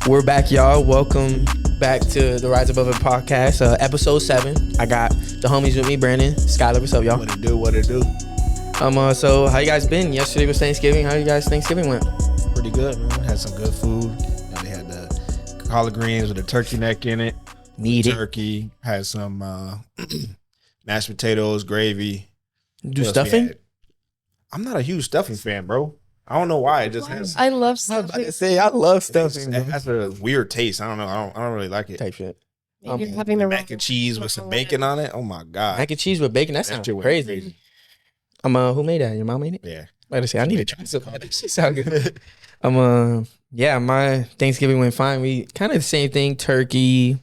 We're back, y'all. Welcome back to the Rise Above It podcast, episode 7. I got the homies with me, Brandon, Skylar. What's up, y'all? What it do? So how you guys been? Yesterday was Thanksgiving. How you guys Thanksgiving went? Pretty good, man. Had some good food. They had the collard greens with a turkey neck in it. Need it. Turkey. Had some mashed potatoes, gravy. Do stuffing? I'm not a huge stuffing fan, bro. I don't know why. It just has. I love I was stuffing. about to say, I love stuffing. It has a weird taste. I don't know. I don't really like it. Type shit. You're having the Mac and cheese with some bacon on it. Oh my god. Mac and cheese with bacon. That sounds shit went crazy. Who made that? Your mom made it? Yeah. I to say I need to try some. That shit sound good. Yeah, my Thanksgiving went fine. We kind of the same thing. Turkey,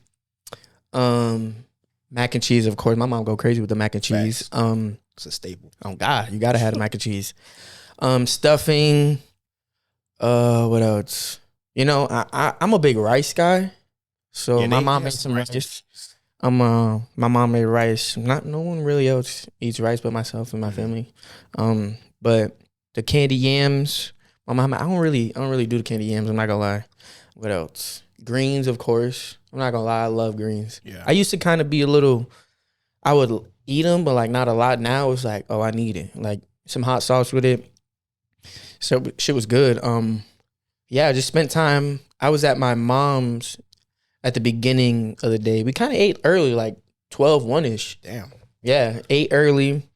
mac and cheese. Of course, my mom go crazy with the mac and cheese. It's a staple. Oh God, you gotta have the mac and cheese. Stuffing. What else? You know, I'm a big rice guy. So Yeah, my they mom have made some some rice. My mom made rice. No one really else eats rice but myself and my family. But the candy yams, my mom, I don't really do the candy yams. I'm not gonna lie. What else? Greens, of course. I'm not gonna lie. I love greens. Yeah. I used to kind of be a little. I would eat them, but like not a lot. Now it's like, oh, I need it. Like some hot sauce with it. So shit was good. Yeah, I just spent time. I was at my mom's at the beginning of the day. We kind of ate early, like 12, 1-ish. Damn. Yeah, ate early.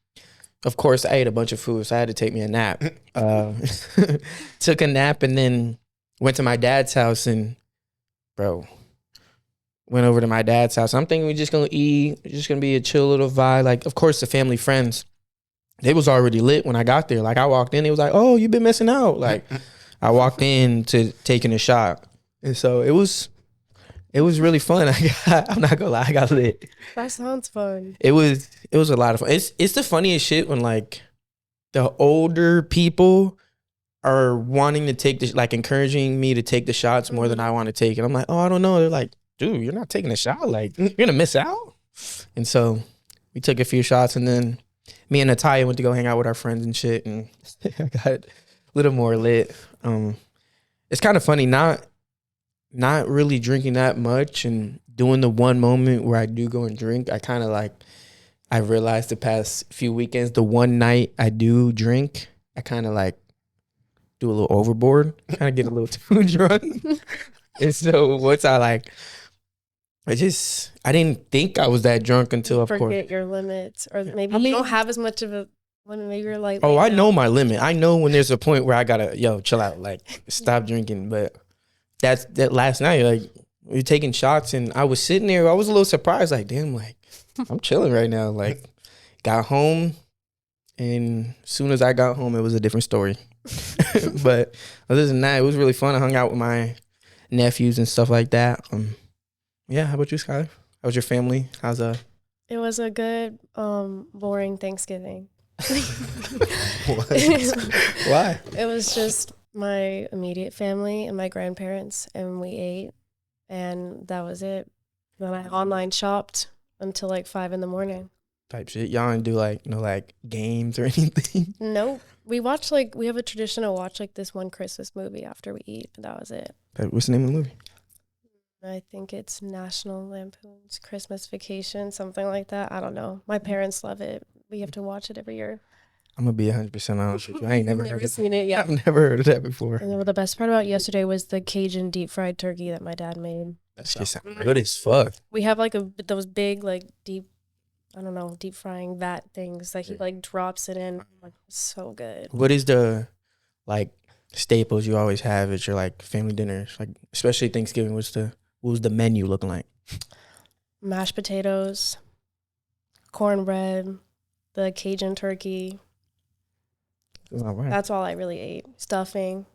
Of course, I ate a bunch of food, so I had to take me a nap. Took a nap and then went to my dad's house and, went over to my dad's house. I'm thinking we're just going to eat. It's just going to be a chill little vibe. Like, of course, the family friends, they was already lit when I got there. Like, I walked in, they was like, oh, you been missing out. Like, I walked in to taking a shot. And so it was really fun. I'm not gonna lie, I got lit. That sounds fun. It was a lot of fun. It's the funniest shit when like the older people are wanting to take the like encouraging me to take the shots more than I want to take. And I'm like, oh, I don't know. They're like, dude, you're not taking a shot. Like, you're gonna miss out. And so we took a few shots, and then me and Natalia went to go hang out with our friends and shit, and I got a little more lit. It's kind of funny not really drinking that much and doing the one moment where I do go and drink. I kind of like, I realized the past few weekends, the one night I do drink, I kind of like do a little overboard, kind of get a little too drunk. And so once I didn't think I was that drunk until, of course. Forget your limits, or maybe you don't have as much of a limit. Maybe you're like, oh, I know my limit. I know when there's a point where I gotta, chill out, like stop drinking. But that last night, like we were taking shots, and I was sitting there. I was a little surprised, like, damn, like I'm chilling right now. Like, got home, and as soon as I got home, it was a different story. But other than that, it was really fun. I hung out with my nephews and stuff like that. Yeah, how about you, Skylar? How was your family? It was a good, boring Thanksgiving. What? Why? It was just my immediate family and my grandparents, and we ate, and that was it. Then I online shopped until like 5 a.m. Type shit. Y'all didn't do like games or anything? Nope. We have a tradition to watch like this one Christmas movie after we eat, and that was it. What's the name of the movie? I think it's National Lampoon's Christmas Vacation, something like that. I don't know. My parents love it. We have to watch it every year. I'm gonna be 100% honest with you. I ain't never heard of seen it. Yeah, I've never heard of that before. and then the best part about yesterday was the Cajun deep fried turkey that my dad made. That shit sound good as fuck. We have like those big like deep frying vat things that he like drops it in. Like, so good. What is the like staples you always have at your like family dinners? Like especially Thanksgiving, what was the menu looking like? Mashed potatoes, cornbread, the Cajun turkey. All right. That's all I really ate. Stuffing,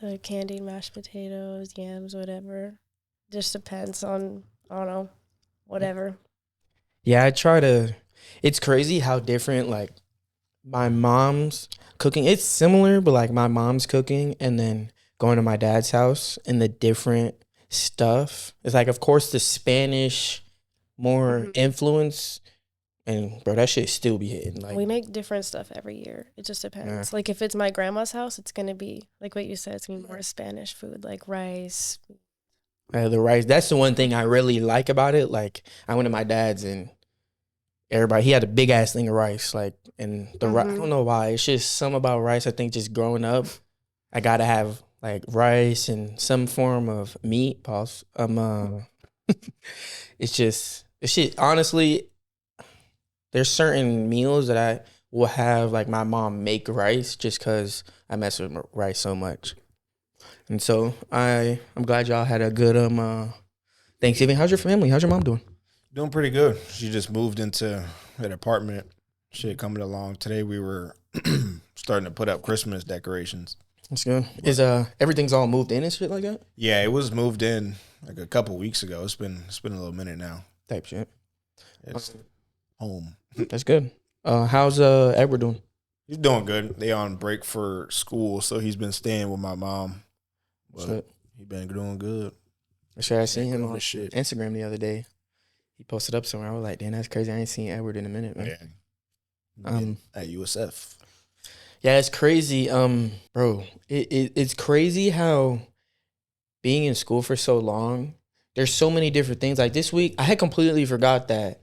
the candied mashed potatoes, yams, whatever. Just depends on, I don't know, whatever. Yeah, it's crazy how different like my mom's cooking. It's similar, but like my mom's cooking and then going to my dad's house and the different stuff. It's like, of course, the Spanish more influence And bro, that shit still be hitting. Like, We make different stuff every year. It just depends. Like if it's my grandma's house, it's gonna be like what you said. It's gonna be more Spanish food, like rice. the rice. That's the one thing I really like about it. Like, I went to my dad's and everybody, he had a big ass thing of rice. Like, and the I don't know why. It's just something about rice. I think just growing up, I gotta have like rice and some form of meat. Pause. It's shit. Honestly, there's certain meals that I will have like my mom make rice just because I mess with rice so much. And so I'm glad y'all had a good Thanksgiving. How's your family? How's your mom doing? Doing pretty good. She just moved into an apartment. Shit coming along. Today we were starting to put up Christmas decorations. That's good. Is everything's all moved in and shit like that? Yeah, it was moved in like a couple weeks ago. It's been a little minute now. Type shit. It's home. That's good. How's Edward doing? He's doing good. They on break for school, so he's been staying with my mom. But he's been doing good. Sure, I seen him on Instagram the other day. He posted up somewhere. I was like, damn, that's crazy. I ain't seen Edward in a minute, man. Yeah. At USF. Yeah, it's crazy. Bro, it's crazy how being in school for so long, there's so many different things. Like this week, I had completely forgot that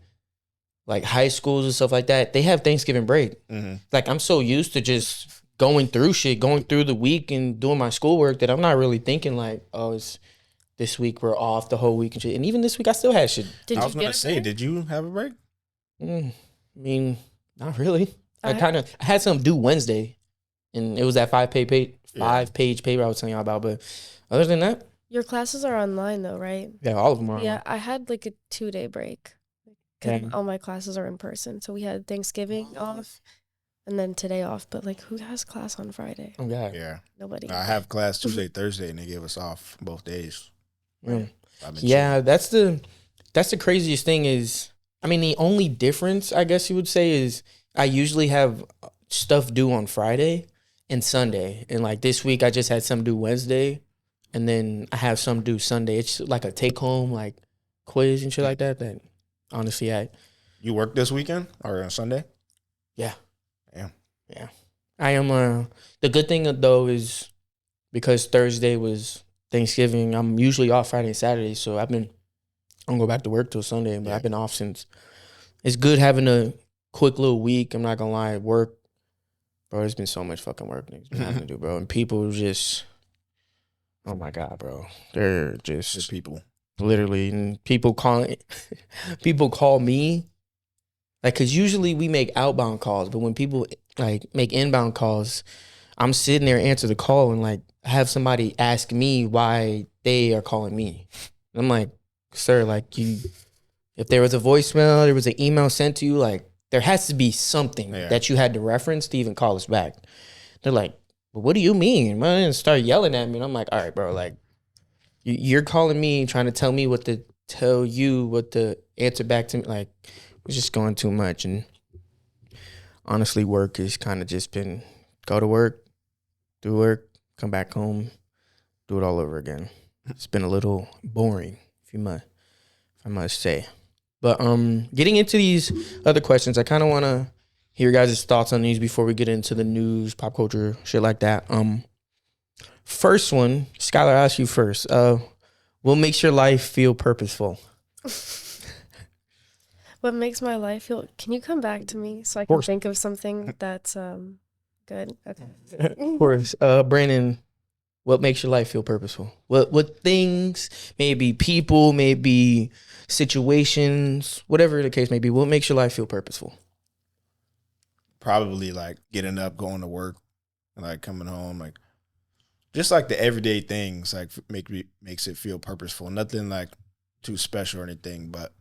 like high schools and stuff like that, they have Thanksgiving break. Mm-hmm. Like I'm so used to just going through the week and doing my schoolwork that I'm not really thinking like, oh, it's this week we're off the whole week and shit. And even this week I still had shit. I was gonna say, did you have a break? I mean, not really. I had something due Wednesday, and it was that 5-page paper I was telling y'all about. But other than that, your classes are online though, right? Yeah, all of them are. Yeah, I had like a 2-day break. Okay. All my classes are in person, so we had Thanksgiving off, and then today off. But like, who has class on Friday? Oh God, yeah, nobody. I have class Tuesday, Thursday, and they gave us off both days. Yeah, that's the craziest thing is, I mean, the only difference I guess you would say is I usually have stuff due on Friday and Sunday, and like this week I just had some due Wednesday, and then I have some due Sunday. It's like a take home like quiz and shit like that. That honestly, you work this weekend or on Sunday? Yeah, yeah. I am. The good thing though is because Thursday was Thanksgiving, I'm usually off Friday and Saturday, so I don't go back to work till Sunday, but I've been off since. It's good having a quick little week. I'm not gonna lie, work, bro. There's been so much fucking work niggas been having to do, bro, and people just, oh my God, bro, they're just people, literally, and people call me, like, cause usually we make outbound calls, but when people like make inbound calls, I'm sitting there answer the call and like have somebody ask me why they are calling me. And I'm like, sir, like if there was a voicemail, there was an email sent to you, like there has to be something that you had to reference to even call us back. They're like, well, what do you mean? Man, and start yelling at me. And I'm like, all right, bro, like you're calling me, trying to tell me what to tell you, what to answer back to me. Like it's just going too much. And honestly, work has kind of just been go to work, do work, come back home, do it all over again. It's been a little boring, if I must say. But getting into these other questions, I kind of want to hear your guys' thoughts on these before we get into the news, pop culture, shit like that. First one, Skylar, I'll ask you first. What makes your life feel purposeful? What makes my life feel? Can you come back to me so I can think of something that's good? Okay. Of course. Brandon, what makes your life feel purposeful? What things, maybe people, maybe situations, whatever the case may be, what makes your life feel purposeful? Probably like getting up, going to work, and like coming home, like just like the everyday things like makes it feel purposeful. Nothing like too special or anything, but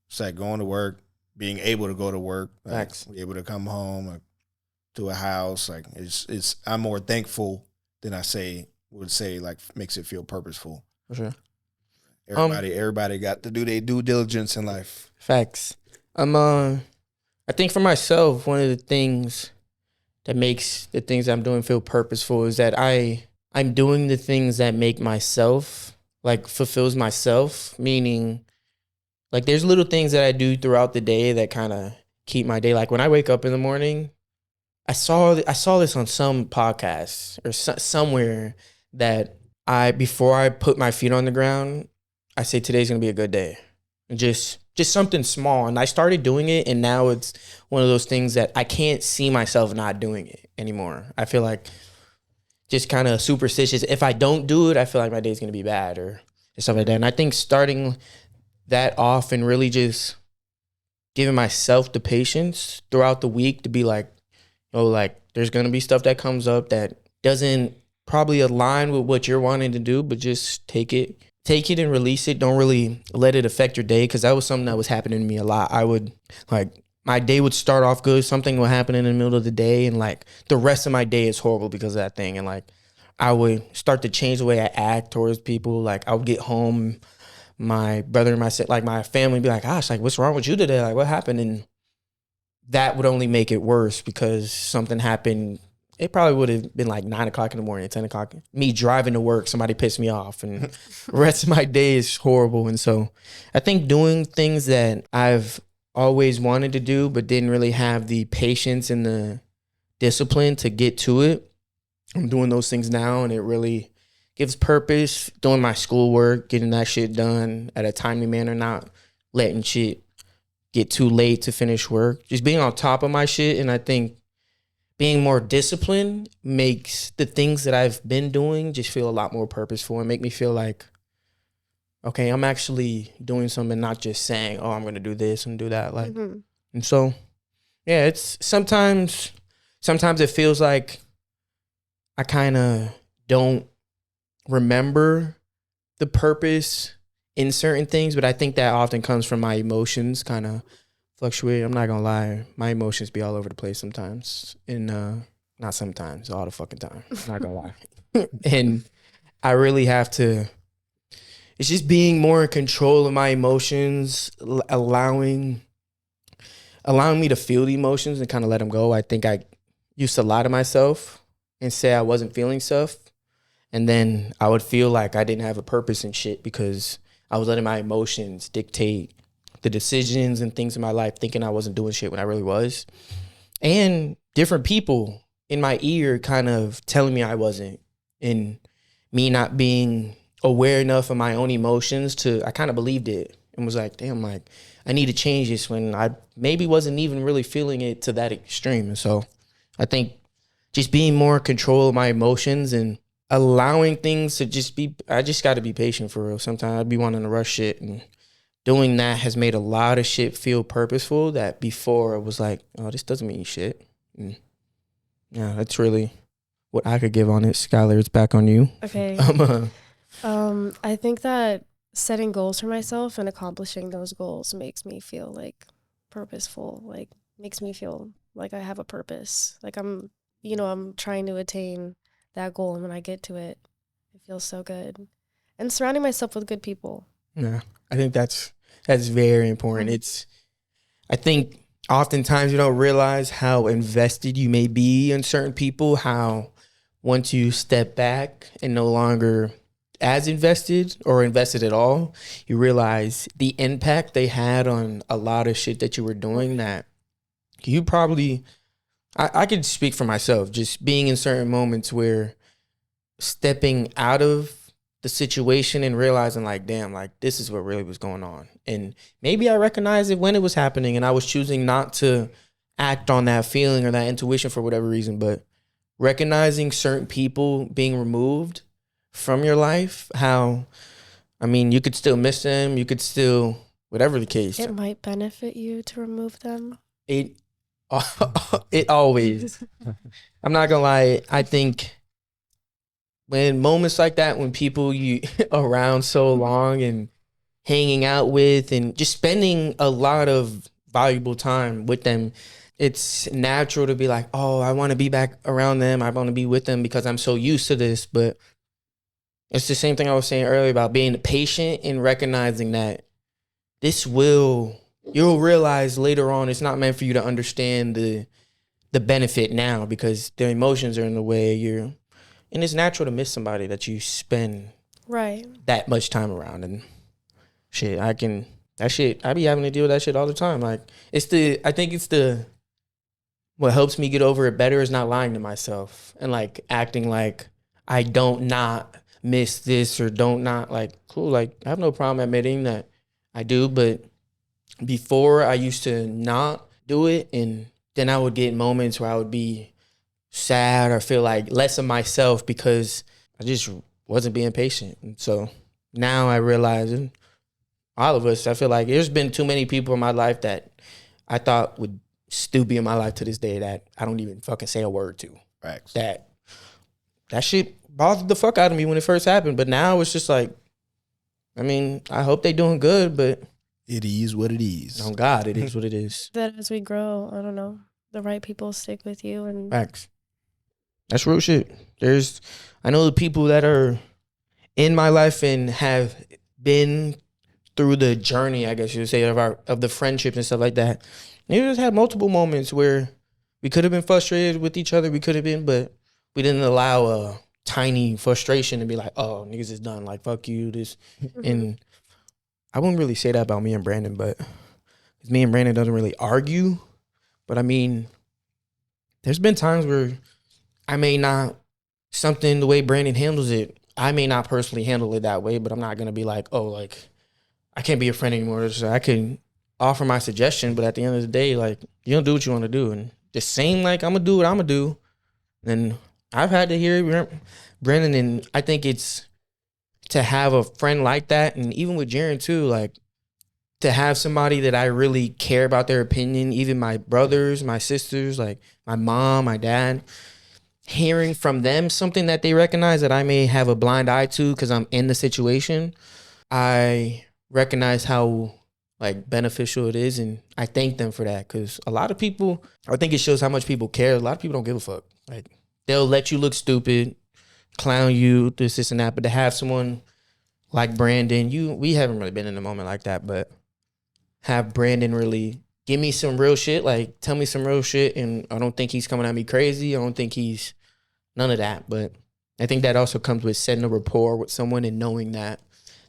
it's like going to work, being able to go to work, like be able to come home, like, to a house. Like it's I'm more thankful than would say like makes it feel purposeful. For sure. Everybody got to do their due diligence in life. Facts. I think for myself, one of the things that makes the things I'm doing feel purposeful is that I'm doing the things that make myself, like fulfills myself, meaning like there's little things that I do throughout the day that kind of keep my day. Like when I wake up in the morning, I saw this on some podcast or somewhere that before I put my feet on the ground, I say today's gonna be a good day. And just something small. And I started doing it, and now it's one of those things that I can't see myself not doing it anymore. I feel like just kind of superstitious. If I don't do it, I feel like my day's gonna be bad or stuff like that. And I think starting that off and really just giving myself the patience throughout the week to be like, oh, like there's gonna be stuff that comes up that doesn't probably align with what you're wanting to do, but just take it and release it. Don't really let it affect your day, because that was something that was happening to me a lot. I would like my day would start off good, something would happen in the middle of the day, and like the rest of my day is horrible because of that thing. And like I would start to change the way I act towards people. Like I would get home, my brother and my family would be like, gosh, like what's wrong with you today? Like what happened? And that would only make it worse because something happened. It probably would have been like 9 o'clock in the morning, 10 o'clock. Me driving to work, somebody pissed me off, and the rest of my day is horrible. And so I think doing things that I've always wanted to do but didn't really have the patience and the discipline to get to it, I'm doing those things now, and it really gives purpose. Doing my schoolwork, getting that shit done at a timely manner, not letting shit get too late to finish work. Just being on top of my shit. And I think being more disciplined makes the things that I've been doing just feel a lot more purposeful and make me feel like, okay, I'm actually doing something, not just saying, oh, I'm going to do this and do that. Like, and so, yeah, it's sometimes it feels like I kind of don't remember the purpose in certain things, but I think that often comes from my emotions kind of fluctuate. I'm not gonna lie, my emotions be all over the place sometimes, and not sometimes, all the fucking time. I'm not gonna lie, and I really have to. It's just being more in control of my emotions, allowing me to feel the emotions and kind of let them go. I think I used to lie to myself and say I wasn't feeling stuff, and then I would feel like I didn't have a purpose and shit because I was letting my emotions dictate the decisions and things in my life, thinking I wasn't doing shit when I really was. And different people in my ear kind of telling me I wasn't, and me not being aware enough of my own emotions I kind of believed it and was like, damn, like I need to change this when I maybe wasn't even really feeling it to that extreme. And so I think just being more in control of my emotions and allowing things to just be, I just got to be patient for real. Sometimes I'd be wanting to rush shit, and doing that has made a lot of shit feel purposeful that before it was like, oh, this doesn't mean shit. And yeah, that's really what I could give on it. Skylar, it's back on you. Okay. I think that setting goals for myself and accomplishing those goals makes me feel like purposeful, like makes me feel like I have a purpose. Like I'm trying to attain that goal, and when I get to it, it feels so good. And surrounding myself with good people. Yeah, I think that's very important. I think oftentimes you don't realize how invested you may be in certain people, how once you step back and no longer as invested or invested at all, you realize the impact they had on a lot of shit that you were doing that you probably, I could speak for myself, just being in certain moments where stepping out of the situation and realizing like, damn, like this is what really was going on. And maybe I recognized it when it was happening and I was choosing not to act on that feeling or that intuition for whatever reason, but recognizing certain people being removed from your life, how, I mean, you could still miss them, you could still, whatever the case. It might benefit you to remove them. It always, I'm not gonna lie, I think when moments like that, when people you around so long and hanging out with and just spending a lot of valuable time with them, it's natural to be like, oh, I want to be back around them. I want to be with them because I'm so used to this. But it's the same thing I was saying earlier about being patient and recognizing that you'll realize later on it's not meant for you to understand the benefit now because their emotions are in the way. And it's natural to miss somebody that you spend right that much time around. And shit, I can That shit, I be having to deal with that shit all the time. Like, I think it's what helps me get over it better is not lying to myself and like acting like I don't not miss this or don't not like, cool. Like, I have no problem admitting that I do, but before I used to not do it. And then I would get moments where I would be sad or feel like less of myself because I just wasn't being patient. And so now I realize, and all of us, I feel like there's been too many people in my life that I thought would still be in my life to this day that I don't even fucking say a word to. Facts. That shit bothered the fuck out of me when it first happened. But now it's just like, I mean, I hope they doing good, but it is what it is. Oh God, it is what it is. That as we grow, I don't know, the right people stick with you. And Facts. That's real shit. I know the people that are in my life and have been through the journey, I guess you would say, of the friendships and stuff like that. We just had multiple moments where we could have been frustrated with each other. We could have been, but we didn't allow a tiny frustration to be like, oh, niggas is done. Like, fuck you, this. And I wouldn't really say that about me and Brandon, but me and Brandon doesn't really argue. But I mean, there's been times where I may not, something the way Brandon handles it, I may not personally handle it that way, but I'm not going to be like, oh, like, I can't be a friend anymore. So I can offer my suggestion, but at the end of the day, like, you don't do what you want to do. And the same, like, I'm going to do what I'm going to do. And I've had to hear Brandon, and I think it's to have a friend like that, and even with Jaren too, like, to have somebody that I really care about their opinion, even my brothers, my sisters, like my mom, my dad, hearing from them something that they recognize that I may have a blind eye to because I'm in the situation, I recognize how like beneficial it is, and I thank them for that because a lot of people, I think it shows how much people care. A lot of people don't give a fuck. Like, they'll let you look stupid, clown you, this and that, but to have someone like Brandon, we haven't really been in a moment like that, but have Brandon really give me some real shit, like tell me some real shit, and I don't think he's coming at me crazy. I don't think he's none of that, but I think that also comes with setting a rapport with someone and knowing that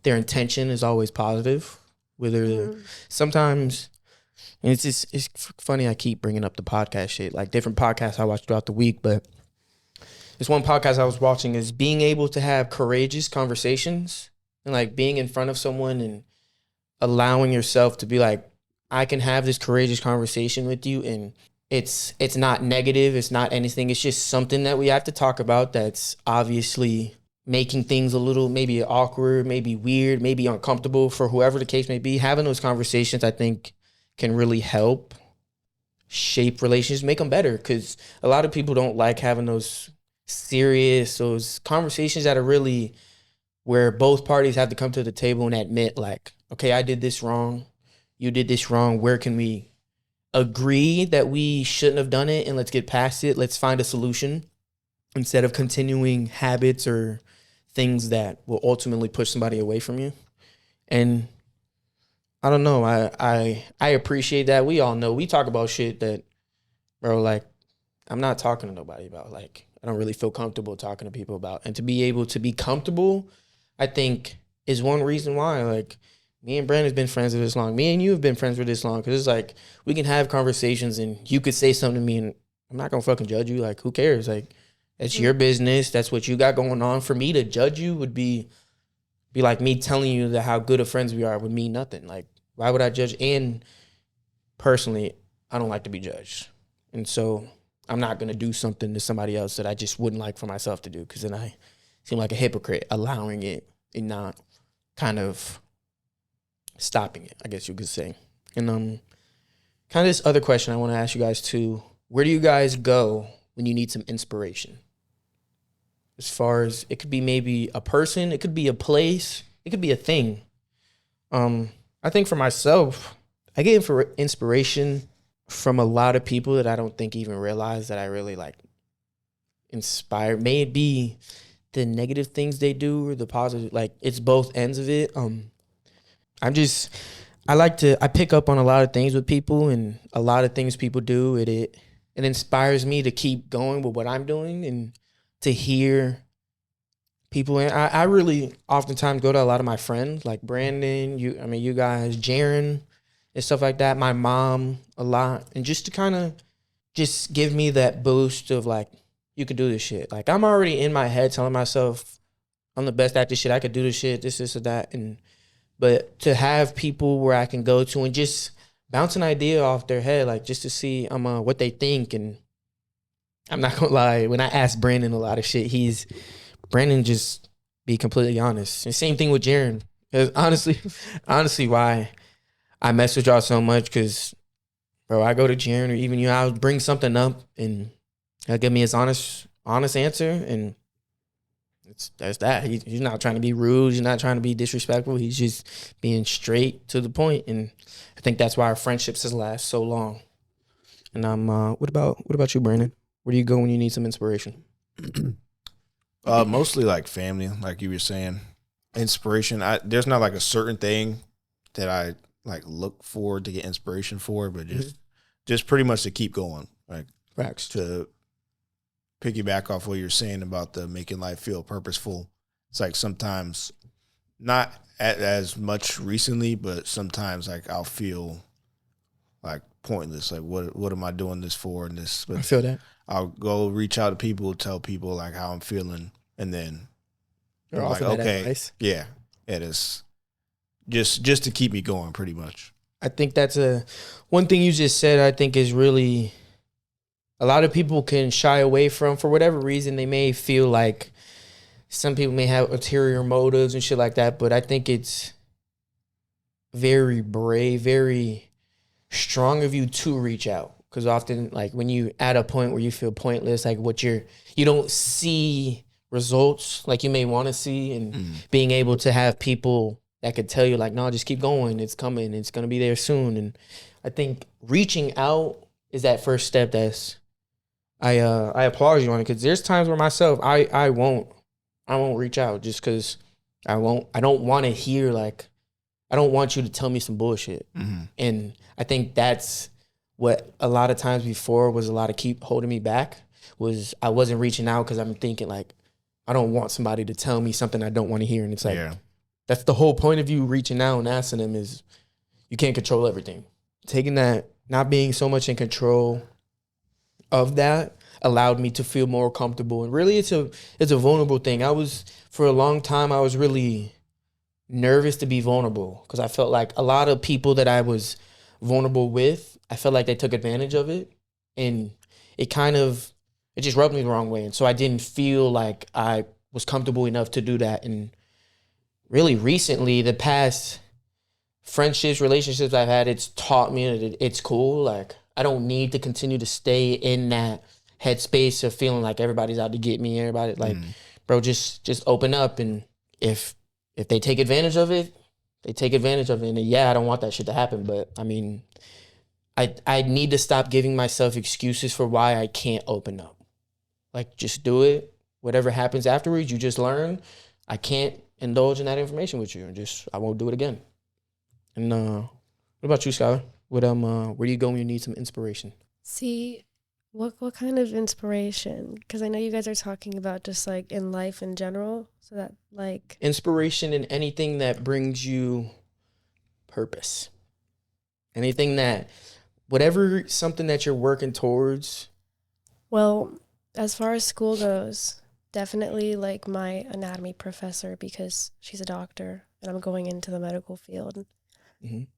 their intention is always positive. Whether sometimes, and it's funny I keep bringing up the podcast shit, like different podcasts I watch throughout the week, but this one podcast I was watching is being able to have courageous conversations and like being in front of someone and allowing yourself to be like, I can have this courageous conversation with you, and it's not negative, it's not anything, it's just something that we have to talk about that's obviously making things a little maybe awkward, maybe weird, maybe uncomfortable for whoever the case may be. Having those conversations, I think, can really help shape relationships, make them better, because a lot of people don't like having those conversations that are really where both parties have to come to the table and admit, like, okay, I did this wrong, you did this wrong, where can we agree that we shouldn't have done it and let's get past it, let's find a solution, instead of continuing habits or things that will ultimately push somebody away from you. And I don't know, I appreciate that. We all know, we talk about shit that, bro, like, I'm not talking to nobody about, like, I don't really feel comfortable talking to people about. And to be able to be comfortable, I think, is one reason why, like, me and Brandon's been friends for this long. Me and you have been friends for this long. Because it's like, we can have conversations and you could say something to me and I'm not going to fucking judge you. Like, who cares? Like, it's your business. That's what you got going on. For me to judge you would be like me telling you that how good of friends we are would mean nothing. Like, why would I judge? And personally, I don't like to be judged. And so I'm not going to do something to somebody else that I just wouldn't like for myself to do, because then I seem like a hypocrite allowing it and not kind of stopping it, I guess you could say. And kind of this other question I want to ask you guys too. Where do you guys go when you need some inspiration? As far as, it could be maybe a person, it could be a place, it could be a thing. I think for myself, I get inspiration from a lot of people that I don't think even realize that I really like inspire. May it be the negative things they do or the positive, like, it's both ends of it. I pick up on a lot of things with people, and a lot of things people do. It inspires me to keep going with what I'm doing, and to hear people. And I really oftentimes go to a lot of my friends, like Brandon, you guys, Jaren, and stuff like that. My mom a lot, and just to kind of just give me that boost of like, you could do this shit. Like I'm already in my head telling myself I'm the best at this shit. I could do this shit, this, or that, but to have people where I can go to and just bounce an idea off their head, like just to see what they think. And I'm not gonna lie, when I ask Brandon a lot of shit, Brandon just be completely honest. And same thing with Jaren. Cause honestly, why I mess with y'all so much, cause bro, I go to Jaren or even you, I'll bring something up and he'll give me his honest answer, and that's that. He's not trying to be rude. He's not trying to be disrespectful. He's just being straight to the point, and I think that's why our friendships has last so long. And what about you, Brandon? Where do you go when you need some inspiration? Mostly like family, like you were saying. Inspiration. There's not like a certain thing that I like look for to get inspiration for, but just pretty much to keep going. Like Facts. To piggyback off what you're saying about the making life feel purposeful. It's like sometimes not as much recently, but sometimes like I'll feel like pointless. Like what am I doing this for? And this, but I feel that. I'll go reach out to people, tell people like how I'm feeling, and then You're I'm like, offering that okay, advice. yeah, it is just to keep me going, pretty much. I think that's one thing you just said. I think is really a lot of people can shy away from for whatever reason. They may feel like some people may have ulterior motives and shit like that, but I think it's very brave, very strong of you to reach out. Because often, like when you at a point where you feel pointless, like you don't see results like you may want to see, and being able to have people that could tell you like, no, just keep going, it's coming, it's gonna be there soon. And I think reaching out is that first step. I applaud you on it, because there's times where myself I won't reach out just because I don't want to hear like, I don't want you to tell me some bullshit. And I think that's what a lot of times before was a lot of keep holding me back, was I wasn't reaching out because I'm thinking like, I don't want somebody to tell me something I don't want to hear. And it's like, that's the whole point of you reaching out and asking them, is you can't control everything. Taking that, not being so much in control of that, allowed me to feel more comfortable. And really it's a vulnerable thing. For a long time, I was really nervous to be vulnerable, because I felt like a lot of people that I was vulnerable with, I felt like they took advantage of it, and it just rubbed me the wrong way. And so I didn't feel like I was comfortable enough to do that. And really recently, the past friendships, relationships I've had, it's taught me that it's cool. Like I don't need to continue to stay in that headspace of feeling like everybody's out to get me. Everybody like, bro, just open up. And if they take advantage of it, they take advantage of it. And yeah, I don't want that shit to happen. But I mean, I need to stop giving myself excuses for why I can't open up. Like, just do it. Whatever happens afterwards, you just learn. I can't indulge in that information with you, and I won't do it again. And what about you, Skylar? Where do you go when you need some inspiration? See, what kind of inspiration? Because I know you guys are talking about just like in life in general. So that like inspiration in anything that brings you purpose. Anything something that you're working towards. Well, as far as school goes, definitely like my anatomy professor, because she's a doctor and I'm going into the medical field.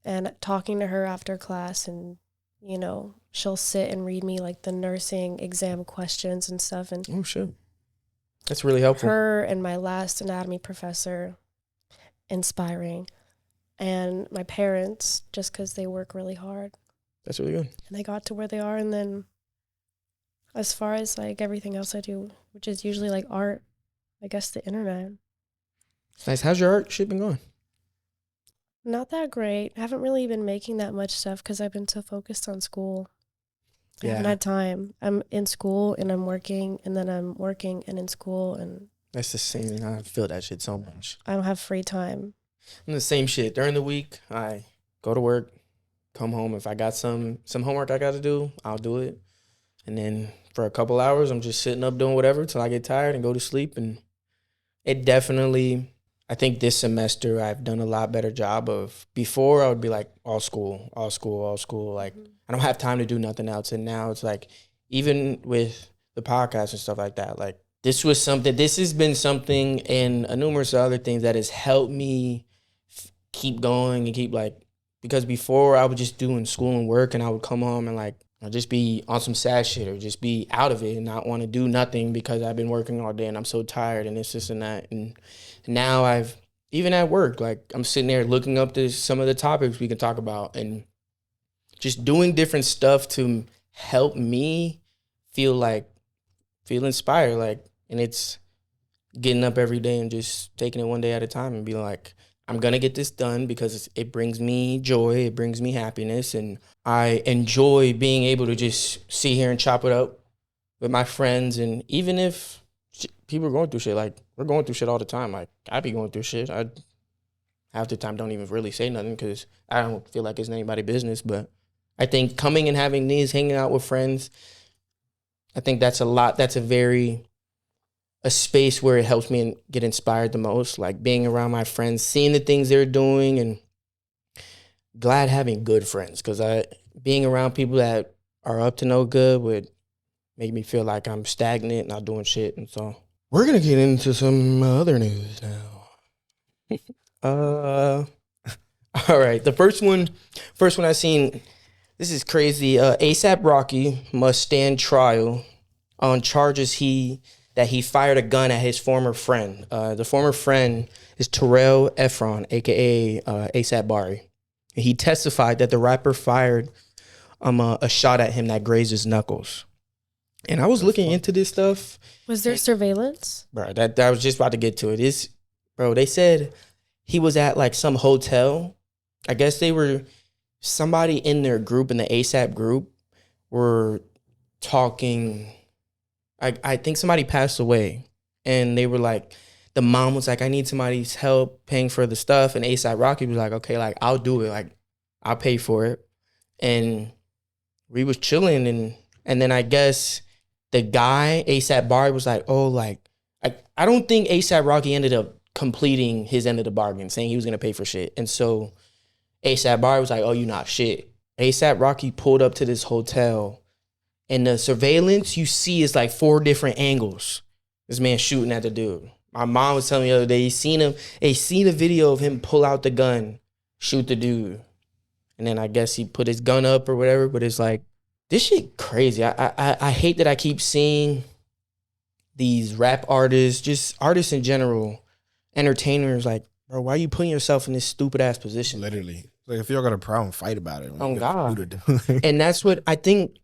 And talking to her after class, and you know, she'll sit and read me like the nursing exam questions and stuff. And oh shit, that's really helpful. Her and my last anatomy professor, inspiring, and my parents, just because they work really hard. That's really good. And they got to where they are. And then as far as like everything else I do, which is usually like art, I guess the internet. Nice. How's your art shit been going? Not that great. I haven't really been making that much stuff because I've been so focused on school. I haven't had time. I'm in school and I'm working, and then I'm working and in school, and that's the same. I feel that shit so much. I don't have free time. I'm the same shit. During the week, I go to work, come home. If I got some homework I got to do, I'll do it. And then for a couple hours, I'm just sitting up doing whatever till I get tired and go to sleep. And it definitely, I think this semester I've done a lot better job of, before I would be like all school, all school, all school. Like I don't have time to do nothing else. And now it's like, even with the podcast and stuff like that, like this has been something and a numerous other things that has helped me keep going and keep like, because before I was just doing school and work and I would come home and like, I'll just be on some sad shit or just be out of it and not want to do nothing because I've been working all day and I'm so tired and this and that. And now I've, even at work, like I'm sitting there looking up to some of the topics we can talk about and just doing different stuff to help me feel inspired. Like, and it's getting up every day and just taking it one day at a time and be like, I'm going to get this done because it brings me joy. It brings me happiness. And I enjoy being able to just sit here and chop it up with my friends. And even if people are going through shit, like we're going through shit all the time. Like I be going through shit. I half the time don't even really say nothing because I don't feel like it's anybody's business. But I think coming and having these, hanging out with friends, I think that's a lot. That's a space where it helps me get inspired the most, like being around my friends, seeing the things they're doing, and glad having good friends, because being around people that are up to no good would make me feel like I'm stagnant, not doing shit. And so we're going to get into some other news now. All right. The first one I seen, this is crazy. ASAP Rocky must stand trial on charges that he fired a gun at his former friend. The former friend is Terrell Efron, a.k.a. ASAP Bari. He testified that the rapper fired a shot at him that grazed his knuckles. And I was looking into this stuff. Was there surveillance? Bro, that I was just about to get to it. They said he was at like some hotel. I guess somebody in their group, in the ASAP group, were talking. I think somebody passed away, and they were like, the mom was like, I need somebody's help paying for the stuff. And ASAP Rocky was like, okay, like, I'll do it. Like, I'll pay for it. And we was chilling. And then I guess the guy, ASAP Bari, was like, oh, like, I don't think ASAP Rocky ended up completing his end of the bargain, saying he was going to pay for shit. And so ASAP Bari was like, oh, you not shit. ASAP Rocky pulled up to this hotel, and the surveillance you see is like 4 different angles. This man shooting at the dude. My mom was telling me the other day, seen a video of him pull out the gun, shoot the dude. And then I guess he put his gun up or whatever, but it's like, this shit crazy. I hate that I keep seeing these rap artists, just artists in general, entertainers, like, bro, why are you putting yourself in this stupid ass position? Literally. Like, if y'all got a problem, fight about it. Oh, God. And that's what I think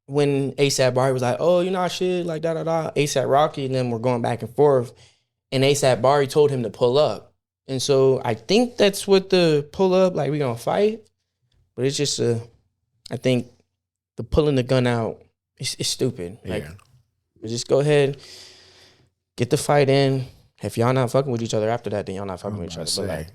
when ASAP Bari was like, oh, you know, shit, like, da-da-da, ASAP Rocky, and then we're going back and forth, and ASAP Bari told him to pull up. And so I think that's what the pull up, like, we gonna fight. But it's just I think the pulling the gun out is stupid. Like, just go ahead, get the fight in. If y'all not fucking with each other after that, then y'all not fucking with each other. But like,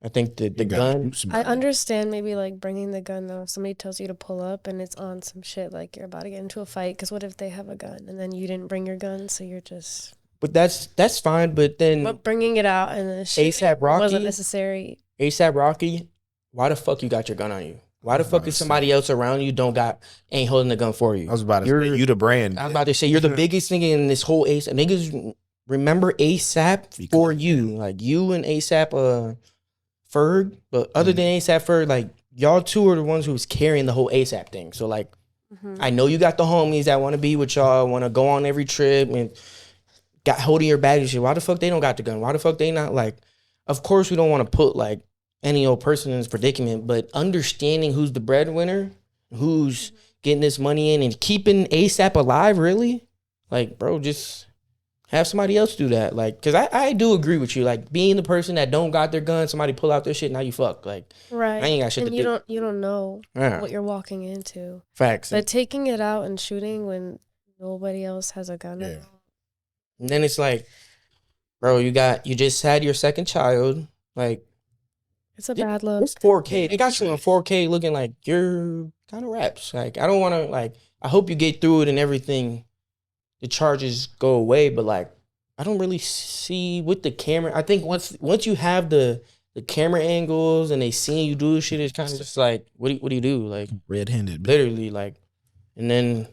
I think the gun. I understand maybe like bringing the gun though. If somebody tells you to pull up and it's on some shit, like you're about to get into a fight. Because what if they have a gun and then you didn't bring your gun, so you're just. But that's fine. But then. But bringing it out and then ASAP Rocky wasn't necessary. ASAP Rocky, why the fuck you got your gun on you? Why the fuck is somebody else around you ain't holding the gun for you? I was about to say, you the brand. I was about to say, you're the biggest nigga in this whole ASAP. Niggas remember ASAP for you. Like, you and ASAP Ferg. But other than ASAP Ferg, like, y'all two are the ones who was carrying the whole ASAP thing. So, like, I know you got the homies that want to be with y'all, want to go on every trip and got holding your bag and shit. Why the fuck they don't got the gun? Why the fuck they not, like, of course we don't want to put, like, any old person in this predicament, but understanding who's the breadwinner, who's getting this money in and keeping ASAP alive, really? Like, bro, just have somebody else do that. Like, because I do agree with you. Like, being the person that don't got their gun, somebody pull out their shit, now you fuck. Like, right. I ain't got shit and to do. You don't know what you're walking into. Facts. But taking it out and shooting when nobody else has a gun. Yeah. And then it's like, bro, you just had your second child. Like, it's a bad look. It's 4K. They got you in 4K looking like you're kind of raps. Like, I don't want to, like, I hope you get through it and everything. The charges go away, but like, I don't really see with the camera. I think once you have the camera angles and they seeing you do shit, it's kind of just like, what do you do? Like, Red-handed. literally, like, and then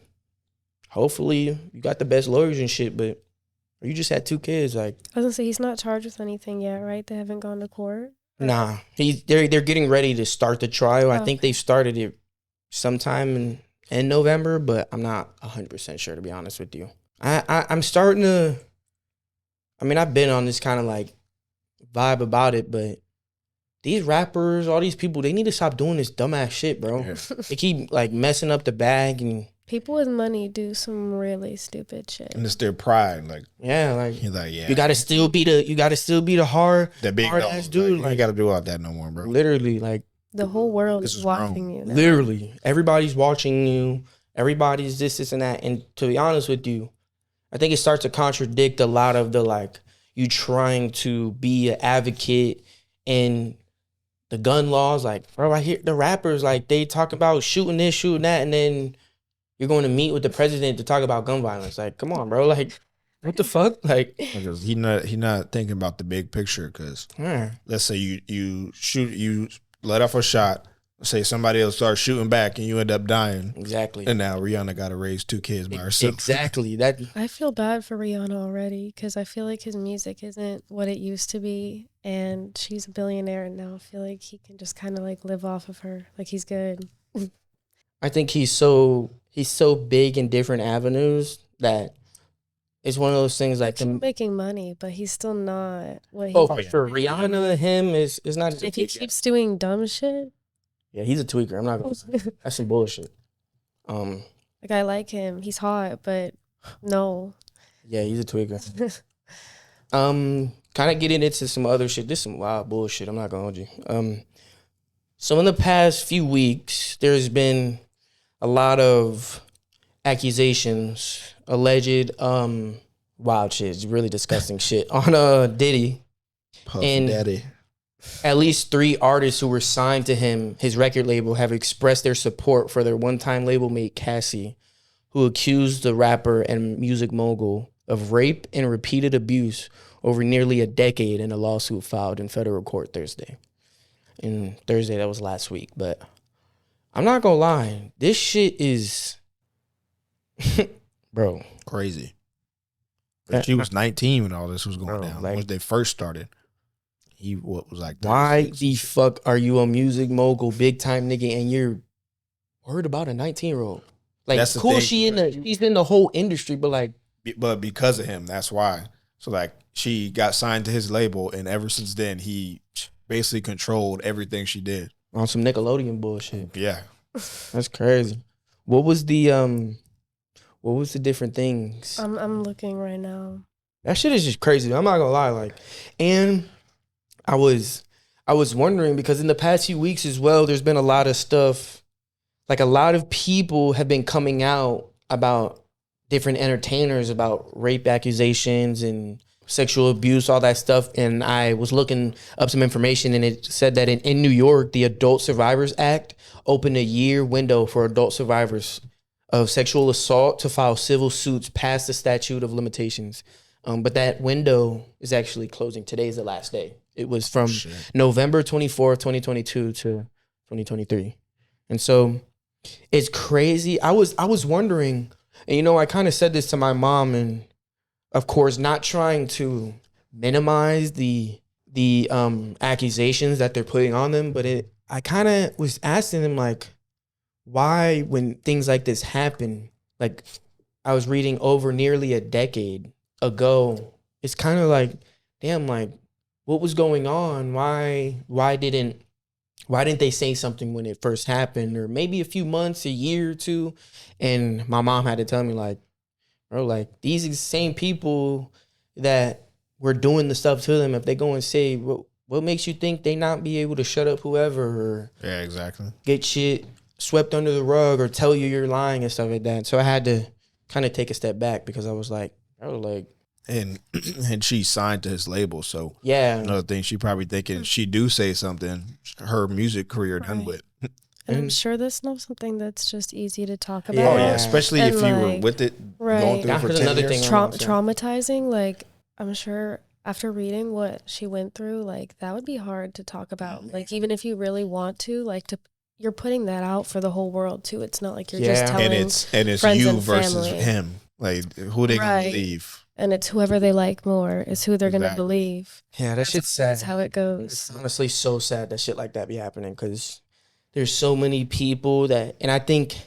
hopefully you got the best lawyers and shit, but you just had 2 kids. Like, I was gonna say he's not charged with anything yet, right? They haven't gone to court. nah, they're getting ready to start the trial. I think they've started it sometime in November, but I'm not 100% sure, to be honest with you. I'm starting to. I mean, I've been on this kind of like vibe about it, but these rappers, all these people, they need to stop doing this dumbass shit, bro. Yeah. They keep like messing up the bag and People with money do some really stupid shit. And it's their pride. Like, yeah, like he's like, yeah. you gotta still be the hard big ass dog. dude. Like, Like, you got to do all that no more, bro. literally, like The whole world This is is watching wrong. you now. literally, everybody's watching you. Everybody's this and that. And to be honest with you, I think it starts to contradict a lot of the like you trying to be an advocate in the gun laws. Like, bro, I hear the rappers like they talk about shooting this, shooting that, and then you're going to meet with the president to talk about gun violence. Like, come on, bro. Like, what the fuck? Like, Because he not thinking about the big picture. Because let's say you let off a shot. Say somebody else starts shooting back and you end up dying. exactly. And now Rihanna got to raise 2 kids by herself. Exactly. That I feel bad for Rihanna already because I feel like his music isn't what it used to be, and she's a billionaire, and now I feel like he can just kind of like live off of her. Like he's good. I think he's so big in different avenues that it's one of those things like He's making money, but he's still not what he. for Rihanna, him is not. If he keeps doing dumb shit, Yeah, he's a tweaker. I'm not gonna say. That's some bullshit. like I like him, he's hot, but no. Yeah, he's a tweaker. Kind of getting into some other shit. This is some wild bullshit. I'm not gonna hold you. So in the past few weeks, there's been a lot of accusations, alleged, wild shit, really disgusting shit on Diddy. Puff And- Daddy. At least 3 artists who were signed to his record label, have expressed their support for their one-time label mate Cassie, who accused the rapper and music mogul of rape and repeated abuse over nearly a decade in a lawsuit filed in federal court Thursday. And Thursday, that was last week. But I'm not gonna lie, this shit is, bro. Crazy. She was 19 when all this was going Bro, down. like- When they first started. He was like, Why 36. the fuck are you a music mogul, big time nigga, and you're worried about a 19-year-old? Like, That's the cool, thing. she's in the whole industry, but like, But because of him, that's why. So like, she got signed to his label, and ever since then, he basically controlled everything she did. on some Nickelodeon bullshit. Yeah. That's crazy. What was the different things? I'm looking right now. That shit is just crazy. I'm not gonna lie. Like, and I was wondering because in the past few weeks as well, there's been a lot of stuff. Like a lot of people have been coming out about different entertainers about rape accusations and sexual abuse, all that stuff. And I was looking up some information, and it said that in New York, the Adult Survivors Act opened a year window for adult survivors of sexual assault to file civil suits past the statute of limitations. But that window is actually closing. Today's the last day. It was from November 24th, 2022 to 2023. And so it's crazy. I was wondering, and you know, I kind of said this to my mom, and of course, not trying to minimize the accusations that they're putting on them, but I kind of was asking them like, why when things like this happen, like I was reading over nearly a decade ago, it's kind of like, damn, like what was going on? Why didn't they say something when it first happened, or maybe a few months, a year or two? And my mom had to tell me like, bro, like these are the same people that were doing the stuff to them. If they go and say, what makes you think they not be able to shut up whoever or Yeah, exactly. get shit swept under the rug or tell you you're lying and stuff like that? So I had to kind of take a step back because I was like, And she signed to his label, so yeah. another thing, she probably thinking she do say something, her music career done with. And I'm And- sure that's not something that's just easy to talk about. Yeah. Oh yeah, especially And if you were like- with it, Right. going through it That for was 10 another years. thing. Traumatizing. Like I'm sure after reading what she went through, like that would be hard to talk about. Like even if you really want to, like you're putting that out for the whole world too. It's not like you're just telling and it's friends you and versus family. him. Like who they gonna believe? And it's whoever they like more is who they're gonna Exactly. believe. Yeah, that shit's sad. That's how it goes. It's honestly so sad that shit like that be happening because there's so many people that, and I think,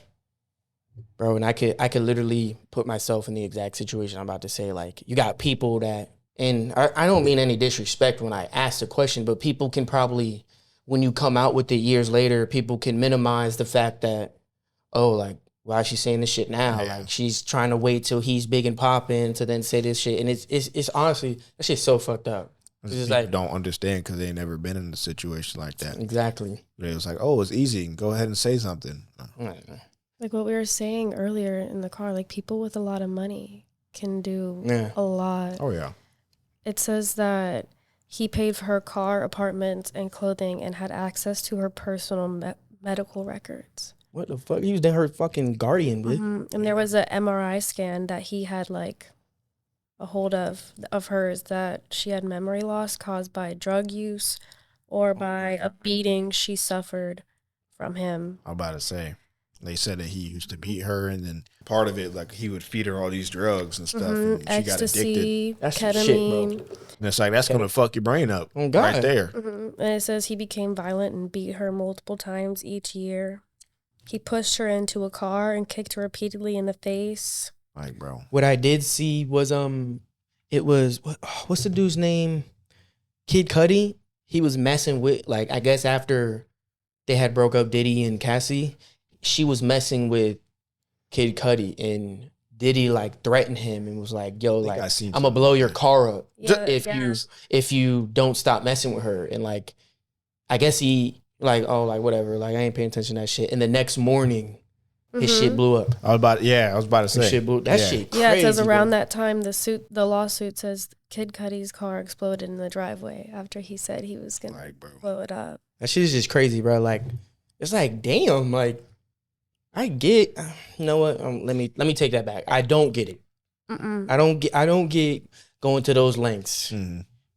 bro, and I could literally put myself in the exact situation I'm about to say. Like, you got people that, and I don't mean any disrespect when I ask the question, but people can probably, when you come out with it years later, people can minimize the fact that, oh, like, why is she saying this shit now? Yeah. Like, she's trying to wait till he's big and popping to then say this shit. And it's honestly, that shit's so fucked up. It's just People like, don't understand because they ain't never been in a situation like that. exactly. It was like, oh, it's easy. Go ahead and say something. Like what we were saying earlier in the car, like people with a lot of money can do a lot. Oh, yeah. It says that he paid for her car, apartments, and clothing and had access to her personal medical records. What the fuck? He was her fucking guardian, bitch. Mm-hmm. And there was an MRI scan that he had like a hold of hers, that she had memory loss caused by drug use or by a beating she suffered from him. I'm about to say. They said that he used to beat her, and then part of it, like he would feed her all these drugs and stuff, and she Ecstasy, got addicted. That's some ketamine. shit, bro. And it's like, that's going to fuck your brain up right there. Mm-hmm. And it says he became violent and beat her multiple times each year. He pushed her into a car and kicked her repeatedly in the face. Like, bro. What I did see was it was what's the dude's name? Kid Cudi. He was messing with, like, I guess after they had broke up, Diddy and Cassie, she was messing with Kid Cudi, and Diddy like threatened him and was like, yo, like, I'm gonna blow your car up if you don't stop messing with her. And like, I guess he like, oh, like whatever, like I ain't paying attention to that shit. And the next morning, his shit blew up. I was about to say. Shit shit crazy. Yeah, it says around that time the lawsuit says Kid Cudi's car exploded in the driveway after he said he was gonna blow it up. That shit is just crazy, bro. Like, it's like, damn, like, I get, you know what? Let me take that back. I don't get it. I don't get going to those lengths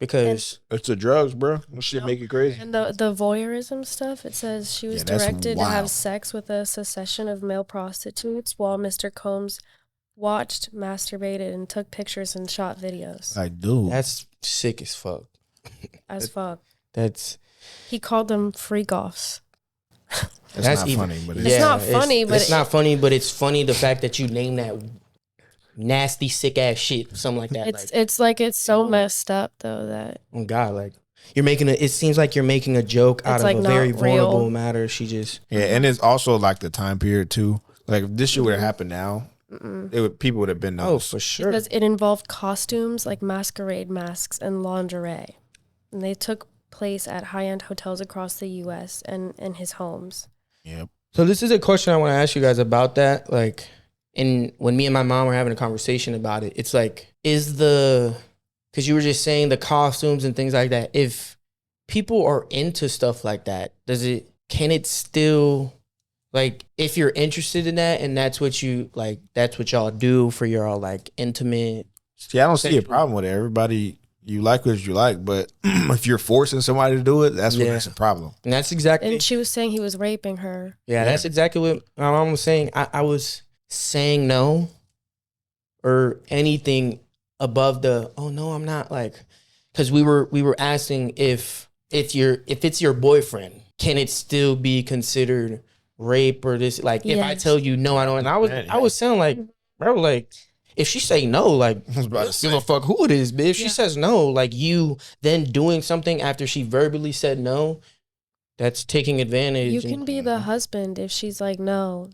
because it's the drugs, bro. That shit make you crazy. And the voyeurism stuff. It says she was directed to have sex with a succession of male prostitutes while Mr. Combs watched, masturbated, and took pictures and shot videos. I do. That's sick as fuck. He called them freak-offs. That's not funny, but it's not funny, but it's not funny, but it's funny the fact that you name that nasty, sick ass shit, something like that. It's so messed up though that. Oh God, like you're making it seems like you're making a joke out of a very vulnerable matter. She just and it's also like the time period too. Like if this shit would have happened now, people would have been noticed. Oh, for sure. Because it involved costumes like masquerade masks and lingerie, and they took place at high-end hotels across the U.S. and in his homes. Yep. So this is a question I want to ask you guys about that. Like, and when me and my mom were having a conversation about it, it's like, because you were just saying the costumes and things like that. If people are into stuff like that, can it still, like, if you're interested in that and that's what y'all do for your all like intimate. See, I don't see a problem with it. Everybody. You like what you like, but if you're forcing somebody to do it, that's when it's a problem. And that's exactly. And she was saying he was raping her. Yeah, that's exactly what my mom was saying. I was saying no, or anything above the no, I'm not, like, because we were asking if it's your boyfriend, can it still be considered rape or this? Like, if I tell you no, I don't. And I was saying like, bro, like. If she say no, like, give a fuck who it is, but if she says no, like, you then doing something after she verbally said no, that's taking advantage. You can be the husband if she's like, no,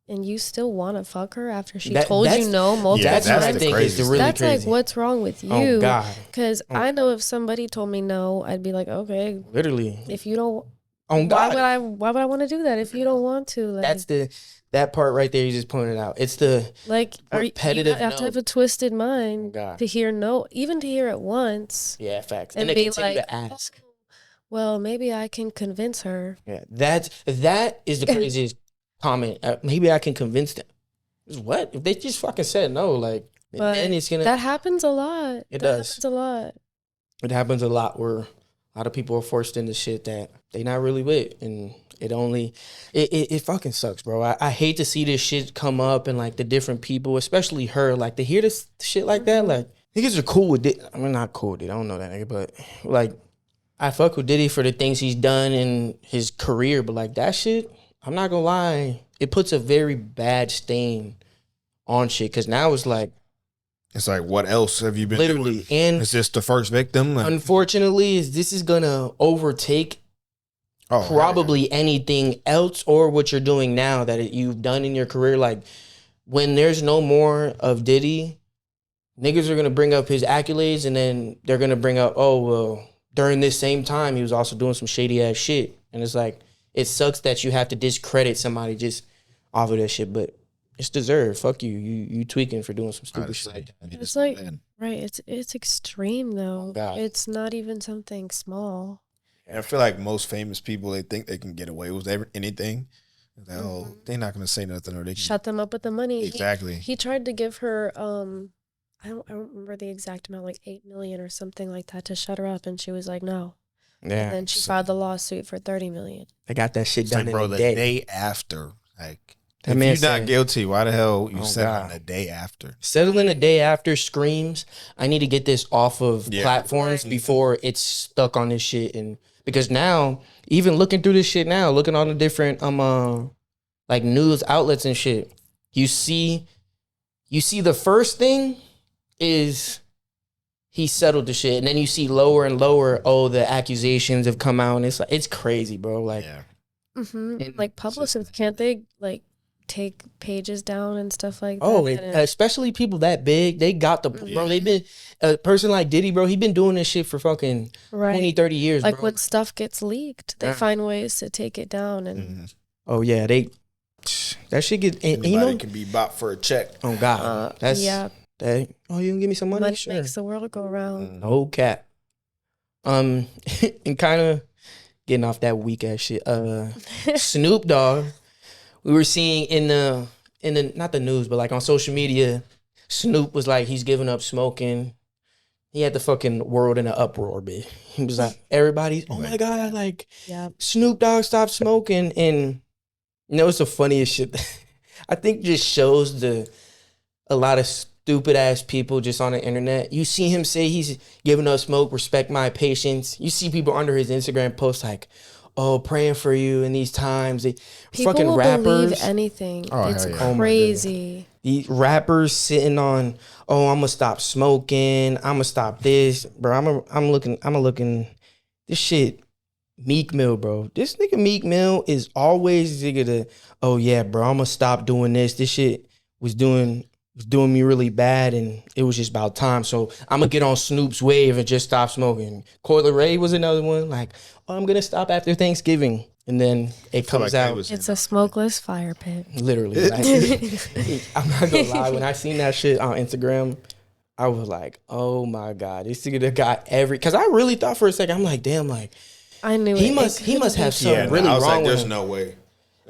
and you still want to fuck her after she told you no multiple times. That's what I think is really that's crazy. Like, what's wrong with you? Oh, God. Because I know if somebody told me no, I'd be like, okay. Literally. If you don't, God. Why would I want to do that if you don't want to? Like, that part right there you just pointed out. It's the repetitive. You have to have a twisted mind to hear no, even to hear it once. Yeah, facts. And they be continue like, to ask. Well, maybe I can convince her. Yeah, that is the craziest comment. Maybe I can convince them. What if they just fucking said no? Like, But and it's gonna. that happens a lot. It that does. happens a lot. It happens a lot where a lot of people are forced into shit that they not really with, and it fucking sucks, bro. I hate to see this shit come up and like the different people, especially her, like to hear this shit like that. Like niggas are cool with it. I mean, not cool with it. I don't know that nigga, but like I fuck with Diddy for the things he's done in his career, but like that shit, I'm not gonna lie, it puts a very bad stain on shit because now it's like what else have you been literally doing? and Is this the first victim? Like, unfortunately, this is gonna overtake probably anything else or what you're doing now that you've done in your career. Like when there's no more of Diddy, niggas are gonna bring up his accolades and then they're gonna bring up, oh well, during this same time he was also doing some shady ass shit. And it's like it sucks that you have to discredit somebody just off of that shit, but it's deserved. Fuck you. You tweaking for doing some stupid shit. It's like right. It's extreme though. God. It's not even something small. And I feel like most famous people, they think they can get away with anything. Like, oh, they're not gonna say nothing, or they can Shut them up with the money. Exactly. He tried to give her I don't remember the exact amount, like 8 million or something like that, to shut her up, and she was like no. Yeah. And then she filed the lawsuit for 30 million. They got that shit done bro, in a the day. day after. Like That if man you're said- not guilty, why the hell you God. settling the day after? Settling the day after screams, I need to get this off of platforms before it's stuck on this shit. And because now, even looking through this shit now, looking at all the different like news outlets and shit, you see the first thing is he settled the shit, and then you see lower and lower, oh, the accusations have come out, and it's like it's crazy, bro. Like Like publicists, can't they like take pages down and stuff like that? Oh, especially people that big, they got the bro. They've been a person like Diddy, bro. He been doing this shit for fucking 20, 30 years. Like bro. when stuff gets leaked, they find ways to take it down. And oh yeah, that shit get. And Anybody you know, can be bought for a check. oh god, that's that. Oh, you can give me some money? money Sure. makes the world go round. No cap. And kind of getting off that weak ass shit. Snoop Dogg. We were seeing in the not the news, but like on social media, Snoop was like he's giving up smoking. He had the fucking world in an uproar, bitch. He was like, everybody, oh my god, like Snoop Dogg stopped smoking, and you know it's the funniest shit. I think just shows a lot of stupid ass people just on the internet. You see him say he's giving up smoke, respect my patience. You see people under his Instagram post like, oh, praying for you in these times. People fucking will rappers believe anything. Oh, it's hell yeah. crazy. These rappers sitting on, oh, I'm gonna stop smoking. I'm gonna stop this, bro. I'm looking. This shit, Meek Mill, bro. This nigga Meek Mill is always nigga oh yeah, bro. I'm gonna stop doing this. This shit was doing me really bad, and it was just about time. So I'm gonna get on Snoop's wave and just stop smoking. Coyle Ray was another one. Like, oh, I'm gonna stop after Thanksgiving, and then it comes out. It's a smokeless fire pit. Literally, like, I'm not gonna lie. When I seen that shit on Instagram, I was like, oh my god, this nigga got because I really thought for a second, I'm like, damn, like I knew he must have something really I was wrong like, with there's him. no way.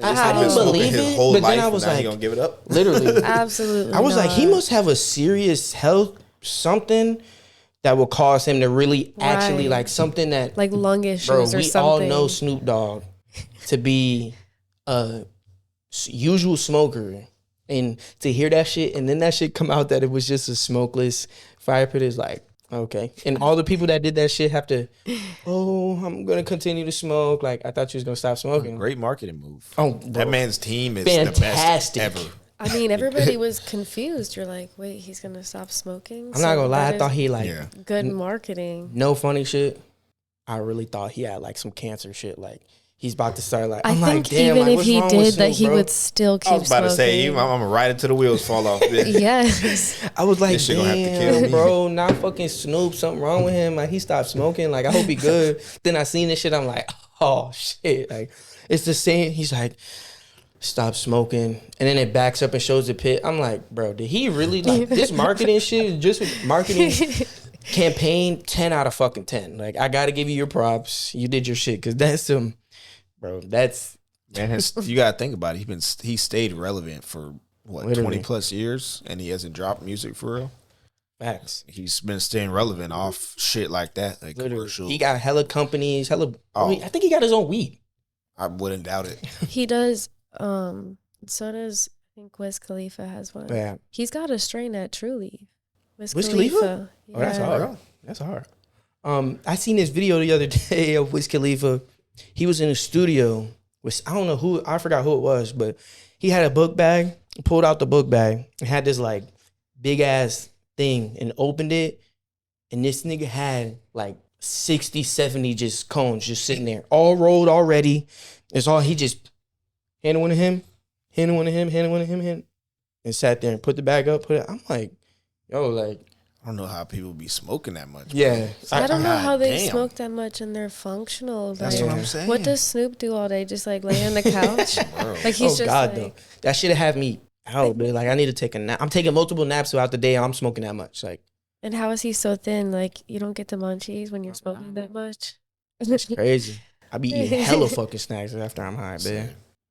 I didn't believe it, but then I was he like, gonna give it up? literally, Absolutely. I was like, he not. must have a serious health something that will cause him to really actually like something that like lung issues bro, or we something. all know Snoop Dogg to be a usual smoker, and to hear that shit and then that shit come out that it was just a smokeless fire pit is like, okay. And all the people that did that shit have to, oh, I'm gonna continue to smoke. Like, I thought you was gonna stop smoking. Great marketing move. Oh, bro. That man's team is Fantastic. the best ever. I mean, everybody was confused. You're like, wait, he's gonna stop smoking? I'm not gonna lie, I that thought is he like good marketing. no funny shit. I really thought he had like some cancer shit. Like he's about to start like. I I'm think like, damn, even like, if what's he wrong did with that, Snoop, he bro? would still keep I was about to say, I'm smoking. gonna ride it till the wheels fall off. Yes. I was like, This shit gonna have to kill damn, me. bro, not fucking Snoop. Something wrong with him. Like he stopped smoking. Like I hope he good. Then I seen this shit. I'm like, oh shit. Like it's the same. He's like, stop smoking, and then it backs up and shows the pit. I'm like, bro, did he really like this marketing shit? Just with marketing campaign, 10 out of fucking 10. Like I gotta give you your props. You did your shit because that's some, bro. That's Man, you gotta think about it. He stayed relevant for what, Literally. 20 plus years, and he hasn't dropped music for real. Facts. He's been staying relevant off shit like that, like Literally. commercial. He got hella companies, hella. Oh. I think he got his own weed. I wouldn't doubt it. He does. So does I think Wiz Khalifa has one. Yeah. He's got a strain at Truly. Wiz Khalifa? Yeah. Oh, that's hard. That's hard. I seen this video the other day of Wiz Khalifa. He was in a studio with, I don't know who, I forgot who it was, but he had a book bag, pulled out the book bag, and had this like big ass thing and opened it. And this nigga had like 60, 70 just cones just sitting there, all rolled already. It's all, he just handed one to him, handed one to him, handed one to him, and sat there and put the bag up, put it. I'm like, yo, like, I don't know how people be smoking that much. yeah. I don't know how they damn. smoke that much and they're functional. That's like, what I'm saying. What does Snoop do all day? Just like lay on the couch? Bro. Like he's Oh just God, like, though, that should have me out, but like I need to take a nap. I'm taking multiple naps throughout the day. And I'm smoking that much, like and how is he so thin? Like you don't get the munchies when you're smoking that much. crazy. I be eating hella fucking snacks after I'm high, man.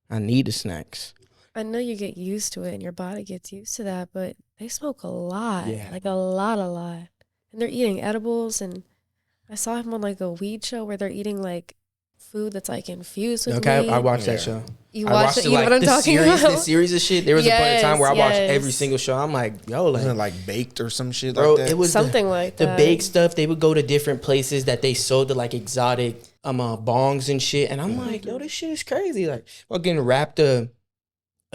I need the snacks. I know you get used to it and your body gets used to that, but they smoke a lot. Yeah. Like a lot. And they're eating edibles, and I saw him on like a weed show where they're eating like food that's like infused with Okay, weed. I watched that show. You I watched it? You know like what I'm the talking series, about? the series of shit. There was a point in time where I watched Yes, every yes. single show. I'm like, yo, Wasn't it like, like baked or some shit bro, like that? it was Something like the that. baked stuff. They would go to different places that they sold the like exotic bongs and shit, and I'm like, yo, this shit is crazy. Like, fucking wrapped a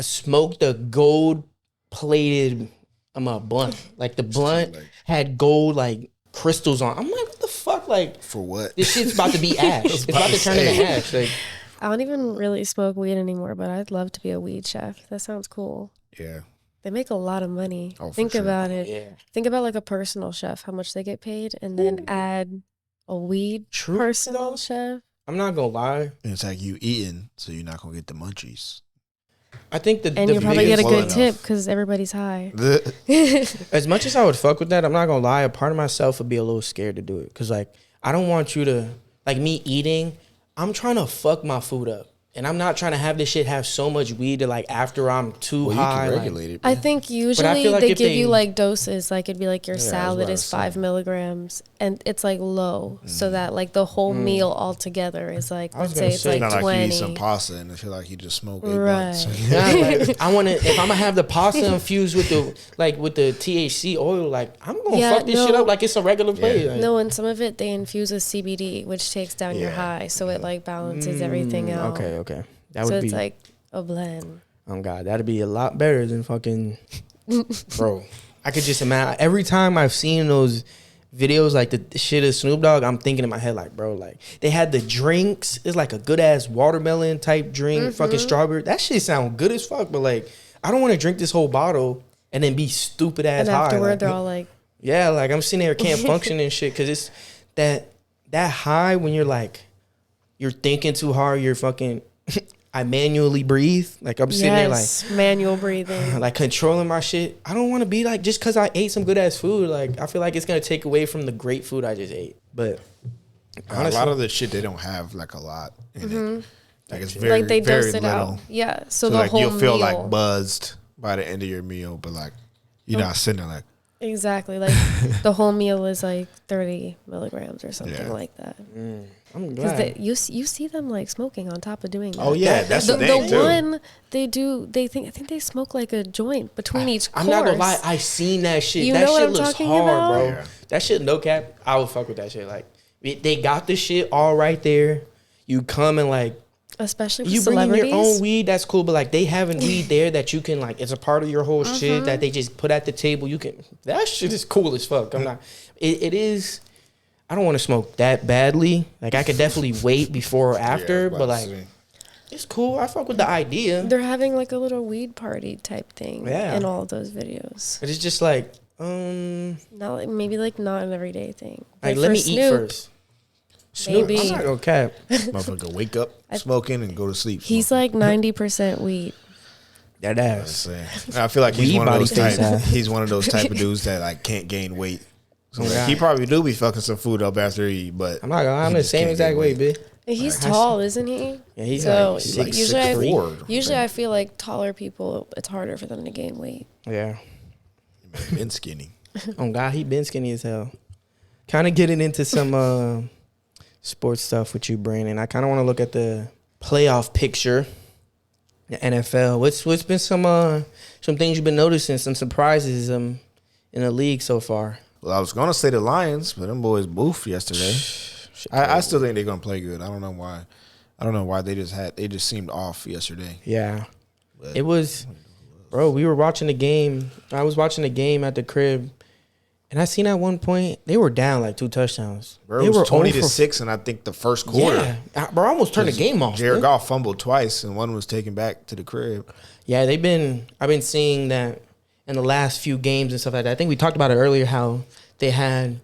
smoked a gold plated blunt. Like the blunt like- had gold like crystals on. I'm like, what the fuck? Like, For what? this shit's about to be ash. It's about to turn into ash. Like, I don't even really smoke weed anymore, but I'd love to be a weed chef. That sounds cool. Yeah. They make a lot of money. Oh, for Think sure. about it. yeah. Think about like a personal chef, how much they get paid, and then add a weed True, personal though. chef. I'm not gonna lie. And it's like you eating, so you're not gonna get the munchies. I think And you probably get a Well good enough. tip because everybody's high. as much as I would fuck with that, I'm not gonna lie. A part of myself would be a little scared to do it because like I don't want you to like me eating. I'm trying to fuck my food up, and I'm not trying to have this shit have so much weed that like after I'm too Well, you high. can like, regulate it. I man. think usually feel like they if give you they- like doses, like it'd be like your Yeah, that's salad what I is was 5 saying. milligrams and it's like low, so that like the whole meal altogether is like, I was let's say gonna it's say- like Not like 20. you eat some pasta and I feel like you just smoke 8 Right. blunts. Yeah, like, I want to. If I'm gonna have the pasta infused with the THC oil, like I'm gonna Yeah, fuck this shit no. up like it's a regular plate. Like, No, and some of it they infuse with CBD, which takes down your Yeah. high, so it like balances everything out. Okay. That So would it's be. like a blend. Oh God, that'd be a lot better than fucking, bro. I could just imagine every time I've seen those videos, like the shit of Snoop Dogg, I'm thinking in my head like, bro, like they had the drinks. It's like a good ass watermelon type drink, fucking strawberry. That shit sound good as fuck, but like I don't want to drink this whole bottle and then be stupid ass And high. afterward, like, they're all like, yeah, like I'm sitting there can't function and shit because it's that high when you're like you're thinking too hard. You're fucking. I manually breathe. Like I'm sitting there like. yes, manual breathing. Like controlling my shit. I don't want to be like just because I ate some good ass food. Like I feel like it's gonna take away from the great food I just ate. But honestly, A lot of the shit they don't have like a lot in it. Like it's very Like they very dose it little. out. Yeah, so, So the like whole you'll feel meal. like buzzed by the end of your meal, but like you're not sitting there like Exactly. Like the whole meal is like 30 milligrams or something Yeah. like that. I'm Because glad. you see them like smoking on top of doing that. oh yeah, that's the, the thing the too. one they do, I think they smoke like a joint between each course. I'm not gonna lie. I seen that shit. You that know what shit I'm looks talking hard, about? bro. Yeah. That shit, no cap. I would fuck with that shit. Like they got the shit all right there. You come and like Especially with you bring in celebrities. your own weed. That's cool. But like they having weed there that you can like. It's a part of your whole shit that they just put at the table. You can. That shit is cool as fuck. I'm not. It is. I don't want to smoke that badly. Like I could definitely wait before or after, Yeah, but like it's cool. I fuck with the idea. They're having like a little weed party type thing Yeah. in all of those videos. But it's just like Not like, maybe like not an everyday thing. like But let for me eat Snoop, first. Snoop, maybe. I'm not gonna cap. motherfucker wake up smoking and go to sleep. He's smoking. like 90% weed. That That's ass. it. I feel like he's Weed one of body those type. stays out. He's one of those type of dudes that like can't gain weight. So Oh, like, God. he probably do be fucking some food up after he eat, but I'm not gonna lie. I'm he the just same can't exact gain way, bitch. He's Like, tall, isn't he? Yeah, he's So like he's like usually, 6'4". usually I feel like taller people, it's harder for them to gain weight. Yeah. Been skinny. Oh God, he been skinny as hell. Kind of getting into some sports stuff with you, Brandon. I kind of want to look at the playoff picture, the NFL. What's been some things you've been noticing, some surprises in the league so far? Well, I was gonna say the Lions, but them boys boofed yesterday. I still think they're gonna play good. I don't know why. I don't know why they just seemed off yesterday. Yeah, But it was, bro. We were watching the game. I was watching the game at the crib, and I seen at one point they were down like 2 touchdowns. Bro, They it was were 20-6, and I think the first quarter. Yeah, bro, I almost turned the game off. Jared man. Goff fumbled twice, and one was taken back to the crib. Yeah, I've been seeing that in the last few games and stuff like that. I think we talked about it earlier how they had,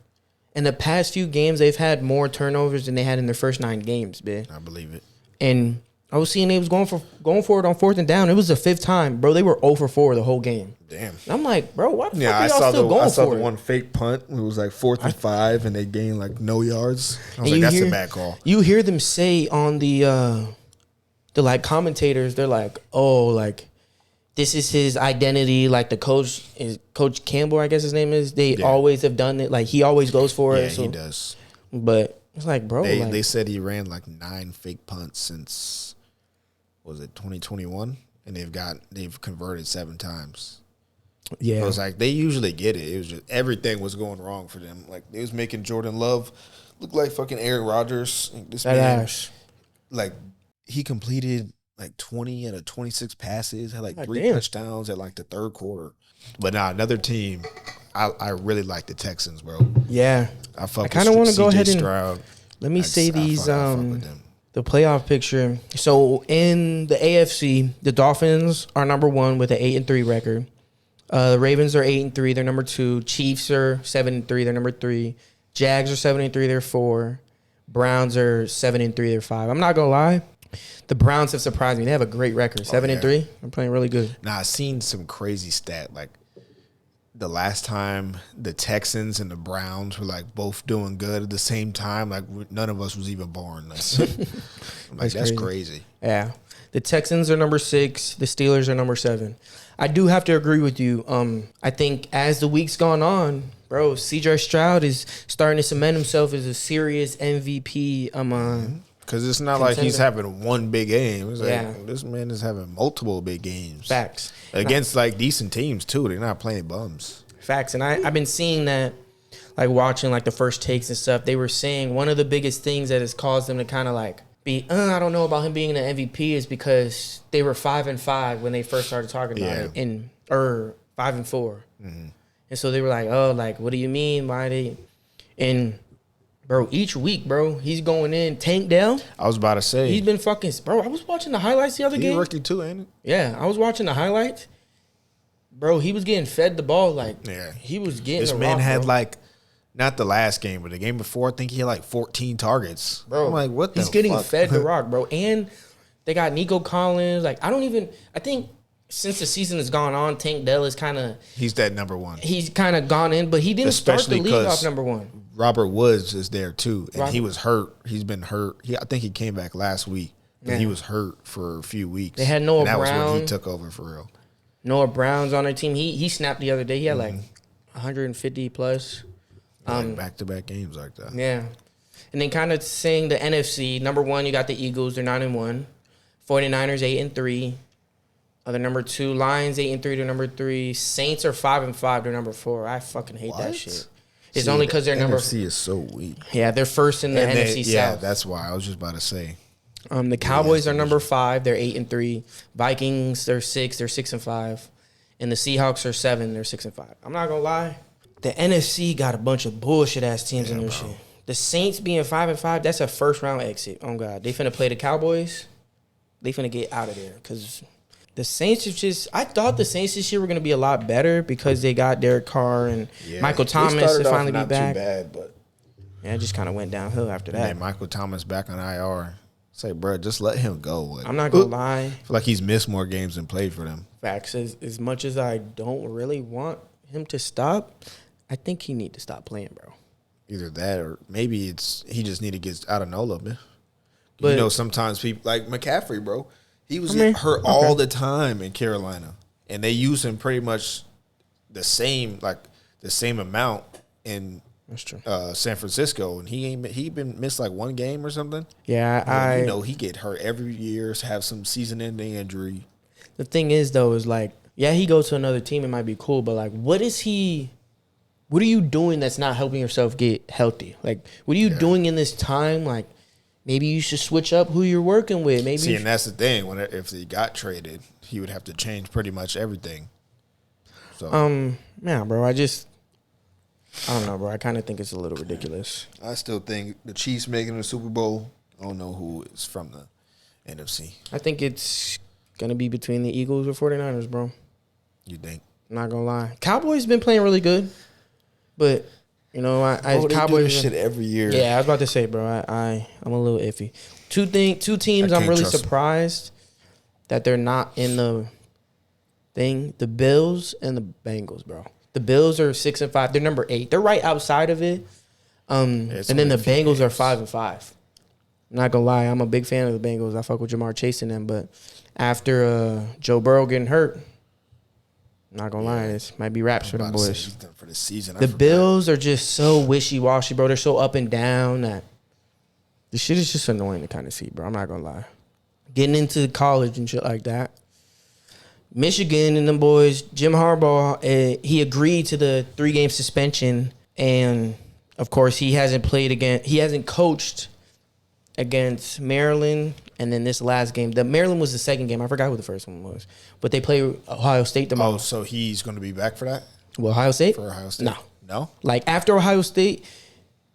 in the past few games, they've had more turnovers than they had in their first 9 games, man. I believe it. And I was seeing they was going for it on 4th and down. It was the 5th time, bro. They were 0 for 4 the whole game. Damn. And I'm like, bro, why the Yeah, fuck I are y'all saw still going I saw for the it? one fake punt. It was like 4th and 5, and they gained like no yards. I was And like, that's a bad call. You hear them say on the like commentators, they're like, oh, like this is his identity. Like the coach is Coach Campbell, I guess his name is. They always have done it. Like he always goes for it. Yeah, So, he does. But it's like, bro, They said he ran like 9 fake punts since, was it 2021? And they've converted 7 times. yeah, It was like they usually get it. It was just everything was going wrong for them. Like they was making Jordan Love look like fucking Aaron Rodgers. This that man, ass. like he completed like 20 out of 26 passes, had like God 3 damn. touchdowns at like the 3rd quarter. But now another team, I really like the Texans, bro. Yeah, I fuck. I kinda want wanna to go ahead and- Stroud. let me say these I fuck with them. the playoff picture. So in the AFC, the Dolphins are number 1 with an 8-3 record. The Ravens are 8-3. They're number 2. Chiefs are 7-3. They're number 3. Jags are 7-3. They're 4. Browns are 7-3. They're 5. I'm not gonna lie, the Browns have surprised me. They have a great record, 7-3. They're playing really good. Now I seen some crazy stat like the last time the Texans and the Browns were like both doing good at the same time, like none of us was even born. Like, that's crazy. Yeah, the Texans are number 6. The Steelers are number 7. I do have to agree with you. I think as the week's gone on, bro, CJ Stroud is starting to cement himself as a serious MVP. Because it's not like he's having one big game. It's like Yeah. this man is having multiple big games. Facts. Against like decent teams too. They're not playing bums. Facts. And I've been seeing that, like watching like the first takes and stuff. They were saying one of the biggest things that has caused them to kind of like be, I don't know about him being an MVP is because they were 5-5 when they first started talking about it, or 5-4. And so they were like, oh, like, what do you mean? Why they? And bro, each week, bro, he's going in. Tank Dell, I was about to say he's been fucking, bro. I was watching the highlights the other he's game. a rookie too, ain't it? Yeah, I was watching the highlights. Bro, he was getting fed the ball like Yeah. he was getting. This the man rock, had bro. like not the last game, but the game before, I think he had like 14 targets. Bro, I'm like, what the he's getting fuck? fed the rock, bro. And they got Nico Collins. Like, I think since the season has gone on, Tank Dell is He's that number 1. he's kind of gone in, but he didn't Especially start the league 'cause off number 1. Robert Woods is there too, and he Robert- was hurt. He's been hurt. I think he came back last week, but Yeah. he was hurt for a few weeks. They had Noah and that was when Brown. he took over for real. Noah Brown's on their team. He snapped the other day. He had like 150 plus. Like back-to-back games like that. Yeah. And then kind of saying the NFC, number 1, you got the Eagles. They're 9-1. 49ers 8-3. They're number 2. Lions 8-3. They're number 3. Saints are 5-5. They're number 4. I fucking hate that What? shit. It's only because they're number. NFC is so weak. Yeah, they're first in the And NFC yeah, South. that's why I was just about to say. The Cowboys are number 5. They're 8-3. Vikings, they're 6. They're 6-5. And the Seahawks are 7. They're 6-5. I'm not gonna lie. The NFC got a bunch of bullshit ass teams in their shit. The Saints being 5-5, that's a first round exit. Oh God, they finna play the Cowboys. They finna get out of there because the Saints is just. I thought the Saints this year were gonna be a lot better because they got Derek Carr and Michael Thomas to finally be back. Too bad, but Yeah, it just kind of went downhill after that. man, Michael Thomas back on IR. Say, bro, just let him go. Like, I'm not gonna lie. I feel like he's missed more games than played for them. Facts. As much as I don't really want him to stop, I think he need to stop playing, bro. Either that or maybe he just need to get out of Nola, man. But you know, sometimes people like McCaffrey, bro. He was I mean, hurt okay. all the time in Carolina, and they use him pretty much the same amount in that's true. San Francisco, and he been missed like one game or something. Yeah, you know, he get hurt every year, have some season-ending injury. The thing is, though, is like, yeah, he goes to another team. It might be cool, but like, what are you doing that's not helping yourself get healthy? Like, what are you doing in this time? Like, maybe you should switch up who you're working with. Maybe And that's the thing. If he got traded, he would have to change pretty much everything. So, yeah, bro. I don't know, bro. I kind of think it's a little ridiculous. I still think the Chiefs making the Super Bowl. I don't know who is from the NFC. I think it's gonna be between the Eagles or 49ers, bro. You think? I'm not gonna lie. Cowboys been playing really good, but you know, Cowboys do this shit every year. Yeah, I was about to say, bro. I'm a little iffy. Two teams I'm really surprised that they're not in the thing. The Bills and the Bengals, bro. The Bills are 6-5. They're number 8. They're right outside of it. And then the Bengals are 5-5. I'm not gonna lie, I'm a big fan of the Bengals. I fuck with Jamar Chase and them, but after Joe Burrow getting hurt, I'm not gonna lie, this might be raps for them boys. For the season, the Bills are just so wishy-washy, bro. They're so up and down that this shit is just annoying to kind of see, bro. I'm not gonna lie. Getting into college and shit like that. Michigan and them boys, Jim Harbaugh, he agreed to the 3-game suspension, and of course he hasn't coached against Maryland, and then this last game. The Maryland was the second game. I forgot who the first one was, but they play Ohio State tomorrow. Oh, so he's going to be back for that? Well, Ohio State? For Ohio State? No? Like after Ohio State,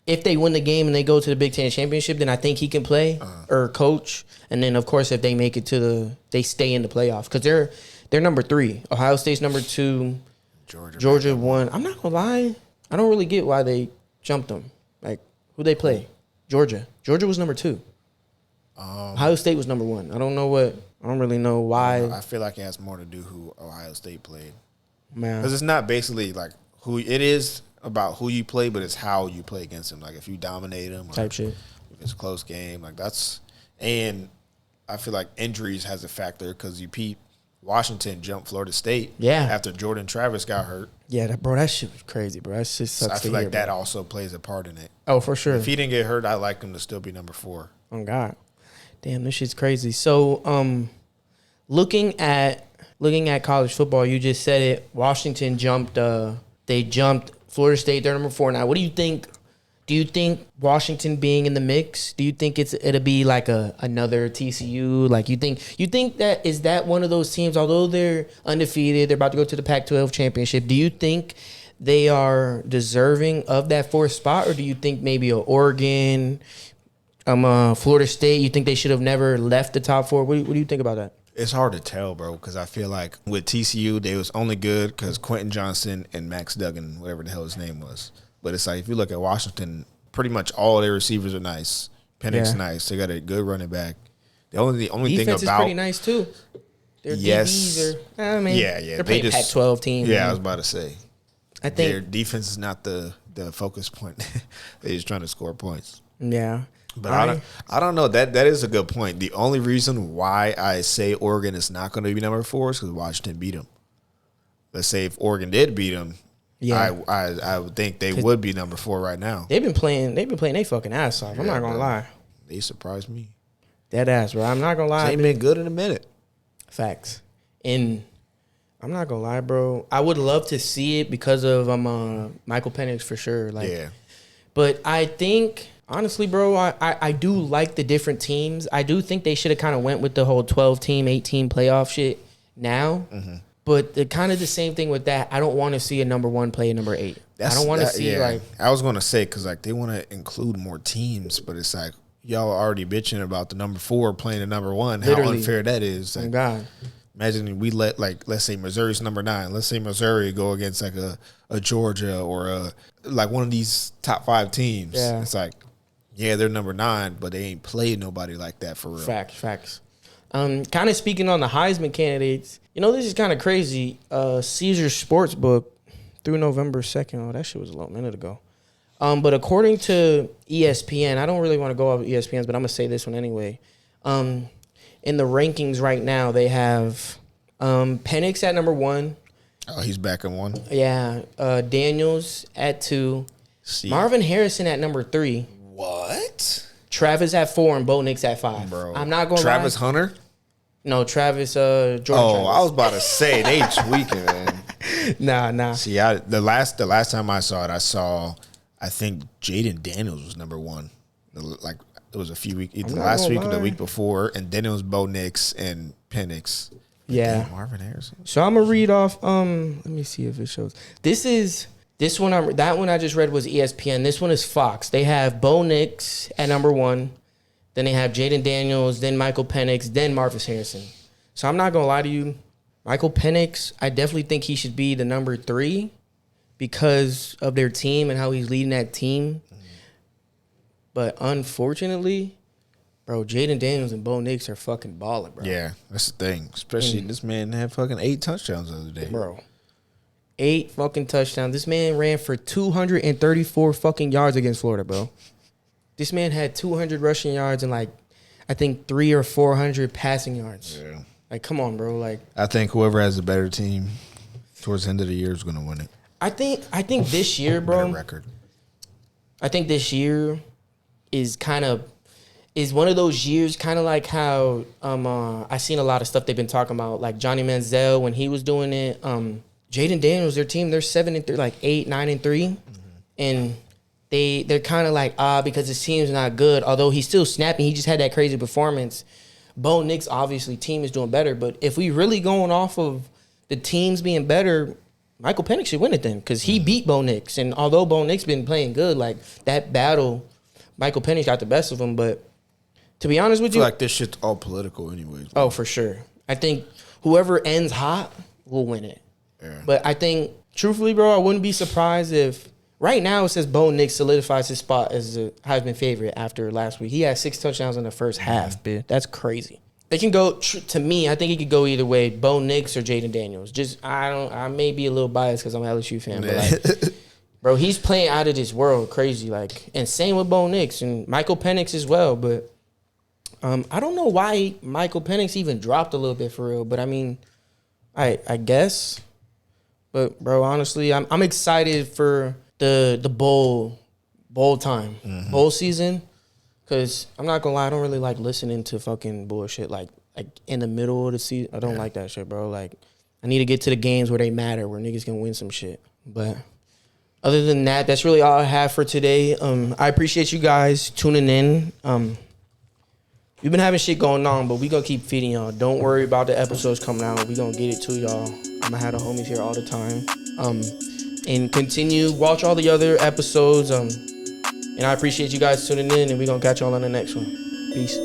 if they win the game and they go to the Big Ten Championship, then I think he can play or coach. And then of course if they make it they stay in the playoffs because they're number 3. Ohio State's number 2. Georgia 1. I'm not gonna lie, I don't really get why they jumped them. Like who they play? Georgia. Georgia was number 2. Ohio State was number 1. I don't really know why. I feel like it has more to do who Ohio State played. Man, because it's not basically like who it is about who you play, but it's how you play against them. Like if you dominate them, type shit. If it's a close game, like and I feel like injuries has a factor because you peep. Washington jumped Florida State after Jordan Travis got hurt. Yeah, that shit was crazy, bro. That shit sucks. So I feel like that also plays a part in it. Oh, for sure. If he didn't get hurt, I'd like him to still be number 4. Oh, God. Damn, this shit's crazy. So, looking at college football, you just said it. Washington jumped Florida State. They're number 4 now. What do you think? Do you think Washington being in the mix? Do you think it'll be like another TCU? Like you think that is that one of those teams? Although they're undefeated, they're about to go to the Pac-12 championship. Do you think they are deserving of that 4th spot, or do you think maybe a Oregon, Florida State? You think they should have never left the top 4? What do you think about that? It's hard to tell, bro, because I feel like with TCU, they was only good because Quentin Johnson and Max Duggan, whatever the hell his name was. But it's like if you look at Washington, pretty much all their receivers are nice. Penix's nice. They got a good running back. The only thing about defense is pretty nice too. Their DBs are, they're playing Pac-12 team. Yeah, I was about to say. I think their defense is not the focus point. They're just trying to score points. Yeah. But I don't know. That is a good point. The only reason why I say Oregon is not going to be number 4 is because Washington beat them. Let's say if Oregon did beat them, I would think they would be number 4 right now. They've been playing their fucking ass off. I'm not gonna lie. They surprised me. Dead ass, bro. I'm not gonna lie. They ain't been good in a minute. Facts. And I'm not gonna lie, bro. I would love to see it because of Michael Penix for sure. But I think honestly, bro, I do like the different teams. I do think they should have kind of went with the whole 12-team, 8-team playoff shit now. Mm-hmm. But the kind of the same thing with that. I don't want to see a number 1 play a number 8. I don't want to see like. I was gonna say because like they want to include more teams, but it's like y'all are already bitching about the number 4 playing the number 1. Literally. How unfair that is! Like, oh God. Imagine we let let's say Missouri's number 9. Let's say Missouri go against like a Georgia or like one of these top 5 teams. Yeah. It's like they're number 9, but they ain't played nobody like that for real. Facts. Kind of speaking on the Heisman candidates, this is kind of crazy. Caesars Sportsbook through November 2nd. Oh, that shit was a little minute ago. But according to ESPN, I don't really want to go off ESPN's, but I'm gonna say this one anyway. In the rankings right now, they have Penix at number 1. Oh, he's back at 1. Yeah, Daniels at 2. See. Marvin Harrison at number 3. What? Travis at 4 and Bo Nix at 5. Bro. I'm not gonna Travis lie. Hunter? No, Travis. Jordan. Oh, Travis. I was about to say they tweaking, man. Nah. See, the last time I saw it, I think Jaden Daniels was number 1. Like it was a few weeks, either last week or the week before, and then it was Bo Nix and Penix. Yeah, Marvin Harrison. So I'm gonna read off. Let me see if it shows. This one. That one I just read was ESPN. This one is Fox. They have Bo Nix at number 1. Then they have Jaden Daniels, then Michael Penix, then Marvin Harrison. So I'm not gonna lie to you, Michael Penix. I definitely think he should be the number 3 because of their team and how he's leading that team. But unfortunately, bro, Jaden Daniels and Bo Nix are fucking balling, bro. Yeah, that's the thing. Especially this man had fucking 8 touchdowns the other day. Bro. 8 fucking touchdowns. This man ran for 234 fucking yards against Florida, bro. This man had 200 rushing yards and, like, I think 300 or 400 passing yards. Yeah. Like, come on, bro. Like, I think whoever has a better team towards the end of the year is going to win it. I think this year, bro. Better record. I think this year is one of those years, kind of like how I seen a lot of stuff they've been talking about, like Johnny Manziel when he was doing it. Jaden Daniels, their team, they're 7-3, like 8, 9-3, and they're kind of like because his team's not good. Although he's still snapping, he just had that crazy performance. Bo Nix, obviously, team is doing better, but if we really going off of the teams being better, Michael Penix should win it then because he beat Bo Nix, and although Bo Nix been playing good, like that battle, Michael Penix got the best of him. But to be honest with I you, feel like this shit's all political anyways. oh, for sure. I think whoever ends hot will win it. Yeah. But I think, truthfully, bro, I wouldn't be surprised if right now it says Bo Nix solidifies his spot as the Heisman favorite after last week. He had 6 touchdowns in the first half, bitch. That's crazy. It can go, to me, I think it could go either way, Bo Nix or Jaden Daniels. I may be a little biased because I'm an LSU fan, but like, bro, he's playing out of this world crazy. Like, and same with Bo Nix and Michael Penix as well, but I don't know why Michael Penix even dropped a little bit for real, but I mean, I guess. But bro, honestly, I'm excited for the bowl time, bowl season, because I'm not gonna lie, I don't really like listening to fucking bullshit like in the middle of the season. I don't like that shit, bro. Like, I need to get to the games where they matter, where niggas can win some shit. But other than that, that's really all I have for today. I appreciate you guys tuning in. We've been having shit going on, but we gonna keep feeding y'all. Don't worry about the episodes coming out. We gonna get it to y'all. I'm gonna have the homies here all the time. And continue, watch all the other episodes. And I appreciate you guys tuning in, and we gonna catch y'all on the next one. Peace.